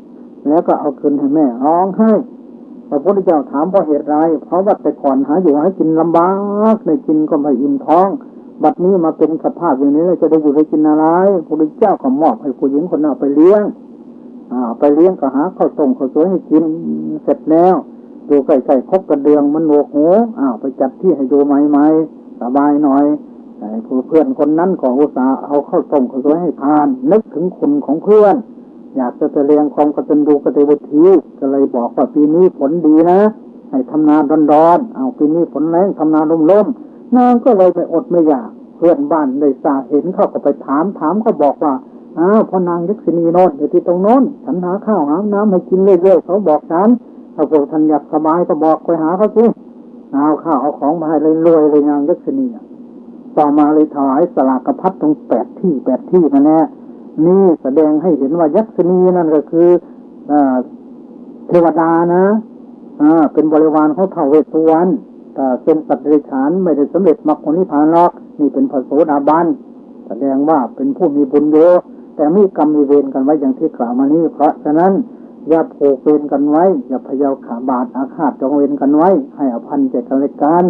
แล้วก็เอาคืนให้แม่ร้องไห้พระพุทธเจ้าถามเพราะเหตุไรเพราะว่าแต่ก่อนหาอยู่ให้กินลำบากไม่กินก็ไม่อิ่มท้องบัดนี้มาเป็นสภาพอย่างนี้จะได้อยู่ได้กินอะไรพระพุทธเจ้าก็มอบให้ผู้หญิงคนนั้นไปเลี้ยงก็หาข้าวต้มข้าวสวยให้กินเสร็จแล้วดูไก่คบกระเดืองมันโหนวกหูไปจัดที่ให้ดูใหม่ๆสบายหน่อยเพื่อนคนนั้นก็อุตส่าห์เอาข้าวต้มข้าวสวยให้ทานนึกถึงคุณของเพื่อนอยากจะแสดงความกตัญญูกตเวทีก็เลยบอกว่าปีนี้ฝนดีนะให้ทำนาร้อนปีนี้ฝนแรงทำนาลมๆนางก็เลยไปอดไม่อยากเพื่อนบ้านได้ทราบเห็นเขาก็ไปถามก็บอกว่า พ่อนางยักษินีโน่นอยู่ที่ตรงโน้นฉันหาข้าวหาน้ำให้กินเรื่อยๆเขาบอกฉันถ้าพวกท่านอยากสบายก็บอกไปหาเขาสิเอาข้าวเอาของมาให้เลยรวยเลยนางยักษินีต่อมาเลยถวายสลากพัดตรง8 ที่นั่นแหละนี่แสดงให้เห็นว่ายักษินีนั่นก็คือเทวดานะเป็นบริวารของท้าวเวสสุวรรณแต่เป็นสัตว์เดรัจฉานไม่ได้สำเร็จมรรคผลนิพพานหรอกนี่เป็นพระโสดาบันแสดงว่าเป็นผู้มีบุญเยอะแต่มีกรรมมีเวรกันไว้อย่างที่กล่าวมานี้เพราะฉะนั้นอย่าผูกเวรกันไว้อย่าพยาขาบาทอาฆาตจองเวรกันไว้ให้อภัยแก่กันและกัน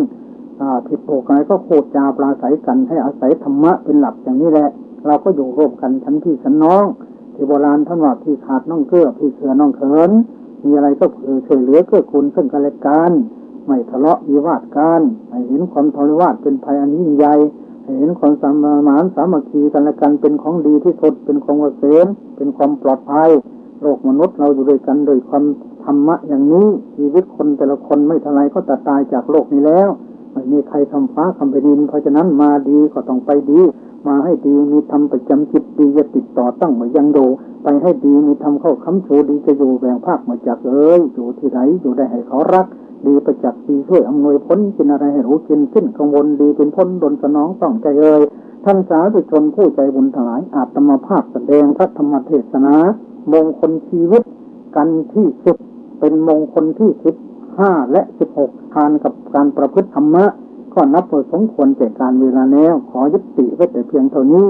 ผิดผูกอะไรก็โคจาปราศัยกันให้อาศัยธรรมะเป็นหลักอย่างนี้แหละเราก็อยู่ร่วมกันชั้นพี่ชั้นน้องที่โบราณท่านว่าพี่ขาดน้องเกื้อพี่เสือน้องเขินมีอะไรก็ช่วยเหลือเกื้อกูลซึ่งกันและกันไม่ทะเลาะวิวาทกันให้เห็นความทรมานเป็นภัยอันยิ่งใหญ่ให้เห็นความสมานสามัคคีกันและกันเป็นของดีที่สุดเป็นของเกษมเป็นความปลอดภัยโลกมนุษย์เราอยู่ด้วยกันโดยความธรรมะอย่างนี้ชีวิตคนแต่ละคนไม่เท่าไรก็ตายจากโลกนี้แล้วไม่มีใครทำฟ้าทำแผ่นดินเพราะฉะนั้นมาดีก็ต้องไปดีมาให้ดีมีธรรมประจำจิตดีจะติดต่อตั้งมายังโดไปให้ดีมีธรรมเข้าค้ำชูดีจะอยู่แบ่งภาคมาจากอยู่ที่ไหนอยู่ได้ให้เขารักดีประจักษ์ดีช่วยอำนวยผลกินอะไรให้รู้กินสิ้นกังวลดีเป็นพ้นดลสนองต้องใจท่านสาธุชนผู้ใจบุญทั้งหลายอาตมาภาพแสดงพระธรรมเทศนามงคลชีวิตกันที่10เป็นมงคลที่15และ16ทานกับการประพฤติธรรมะก็นับว่าสมควรแก่การเวลาแล้วขอยุติไว้แต่เพียงเท่านี้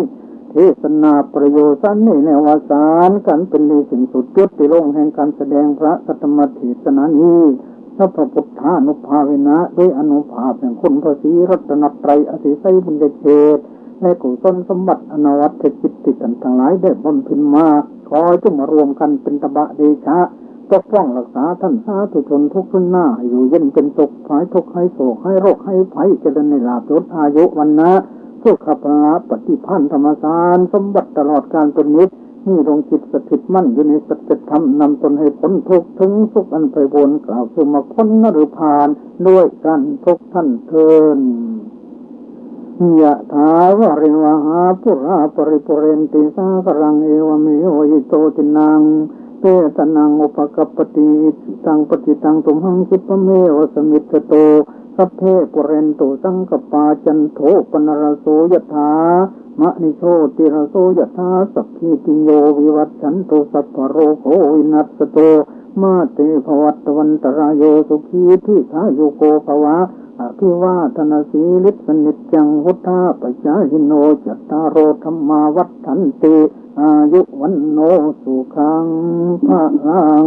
เทศนาประโยชน์สั้นในวสารกันเป็นในสิ่งสุดยอดที่ลงแห่งการแสดงพระธรรมเทศนานี้พระพุทธานุภาเวนะด้วยอนุภาพแห่งคุณพระศรีรัตนตรัยอธิไสยบุญเขตและกุศลสมบัติอนาวัตจิตติกันทั้งหลายได้บำเพ็ญมาขอจงมารวมกันเป็นตบะเดชะปกป้องรักษาท่านสาธุชนทุกคนหน้าอยู่เย็นเป็นสุขหายทุกข์หายโศกหายโรคหายภัยเจริญในลาภยศอายุวันนะสุขภาพปฏิภาณธรรมสารสมบัติตลอดการเป็นนิจนี่ดวงจิตสถิตมั่นอยู่ในสัจธรรมนำตนให้พ้นทุกข์ถึงสุขอันไพบูลย์กล่าวคือมาพ้นนฤพานด้วยกันทุกท่านเทินยะถาวะริวหาปุราปริปุเรนติสากรังเอวเมวะอิโตตินังเตตนังอุปกัปปติตังปฏิตังตุมหังคิปะเมวะสมิจโตสัพเพปุเรนตุสังกปาจันโทปนรโสยถามะนิโชติรโสยถาสัพพิติโยวิวัชชันตุสัพพโรโควินัสโตมาเตภวัตวันตรายโยสุขีทิฆายุโกภวะอภิวาทนาสีลิสนิจจังพุทธาปัจจายิโนจัตตารโอธรรมาวัฏฐันติอายุวันโนสุขังภะลัง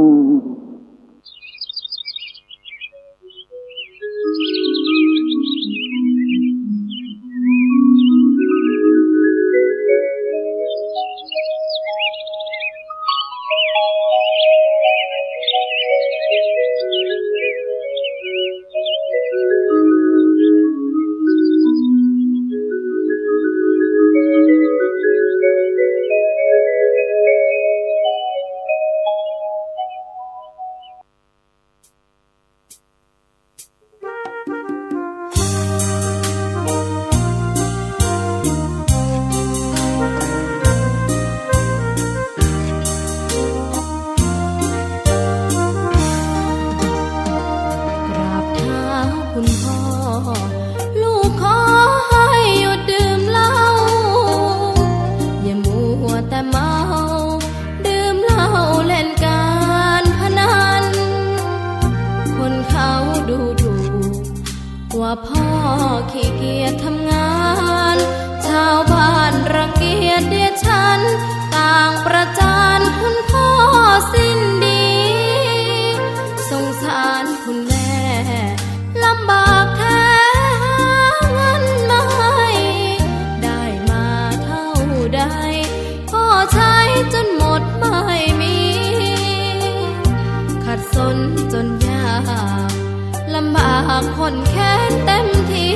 ว่าพ่อขี้เกียจทำงานชาวบ้านรังเกียจเดียดฉันต่างประจานคุณพ่อสิ้นดีสงสารคุณแม่ลำบากแท้หาเงินมาให้ได้มาเท่าใดพ่อใช้จนหมดไม่มีขัดสนจนยากลำบากคนแค้นเต็มที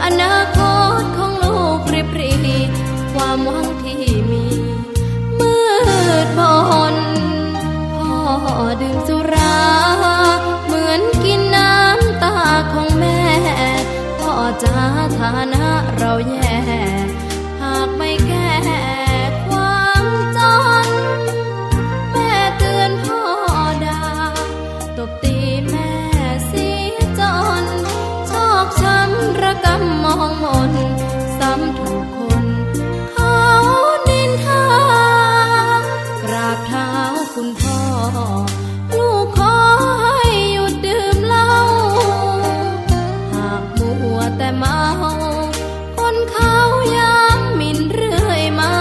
อนาคตของลูกริบหรี่ความหวังที่มีมืดมนพ่อดื่มสุราเหมือนกินน้ำตาของแม่พ่อจะฐานะเราแย่หากไม่แก้ความ ระกำมองมนซ้ำถูกคนเขานินทากราบเท้าคุณพ่อลูกขอให้หยุดดื่มเหล้าหากมัวแต่เมาคนเขาย้ำหมิ่นเรื่อยมา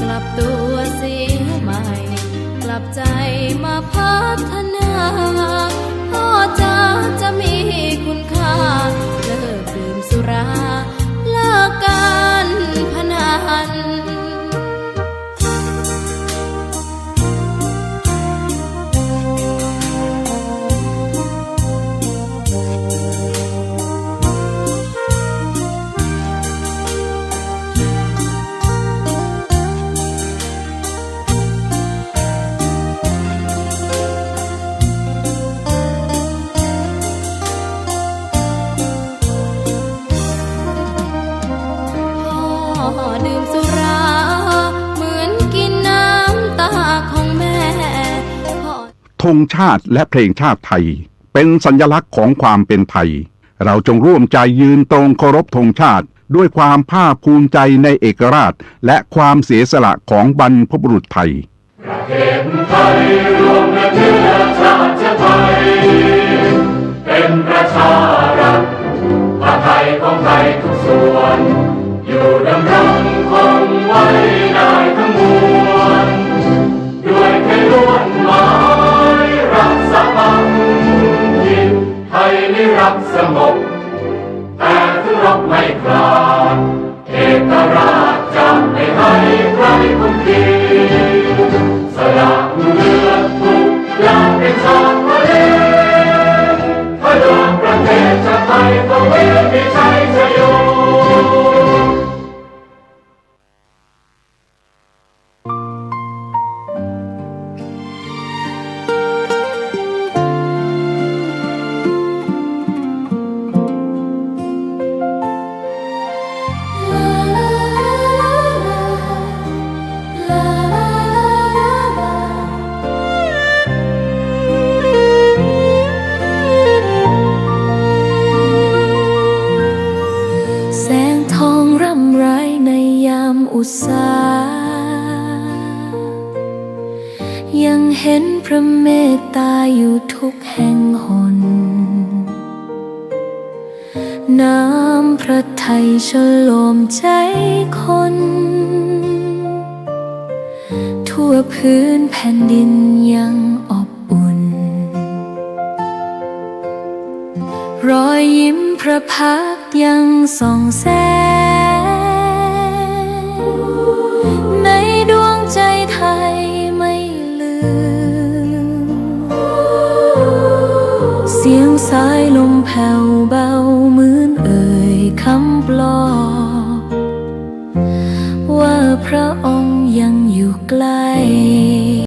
กลับตัวเสียใหม่กลับใจมาพัฒนาพ่อจะมีคุณค่าเลิกดื่มสุราเลิกการพนันดื่มสุราเหมือนกินน้ำตาของแม่
ธงชาติและเพลงชาติไทยเป็นสัญลักษณ์ของความเป็นไทยเราจงร่วมใจยืนตรงเคารพธงชาติด้วยความภาคภูมิใจในเอกราชและความเสียสละของบรรพบุรุษไทย
ประเทศไทยรวมและเชื้อชาติไทยเป็นประชารัฐผ้าไทยของไทยทุกส่วนอยู่ดำรงคงไว้ได้ทั้งมวลด้วยไทยล้วนหมายรักษาพันยินไทยนิรักสงบแต่ถึงรบไม่กล้าเอกราชจะไม่ให้ใครคุมขีสละเลือดทุกอย่างเป็นชาติทะเลพลังประเทศชาติไทยต้องมีชัยชโย
อุตสายังเห็นพระเมตตาอยู่ทุกแห่งหนน้ำพระทัยฉโลมใจคนทั่วพื้นแผ่นดินยังอบอุ่นรอยยิ้มพระพักตร์ยังส่องแสงในดวงใจไทยไม่ลืมเสียงสายลมแผ่วเบาเหมือนเอ่ยคำปลอบว่าพระองค์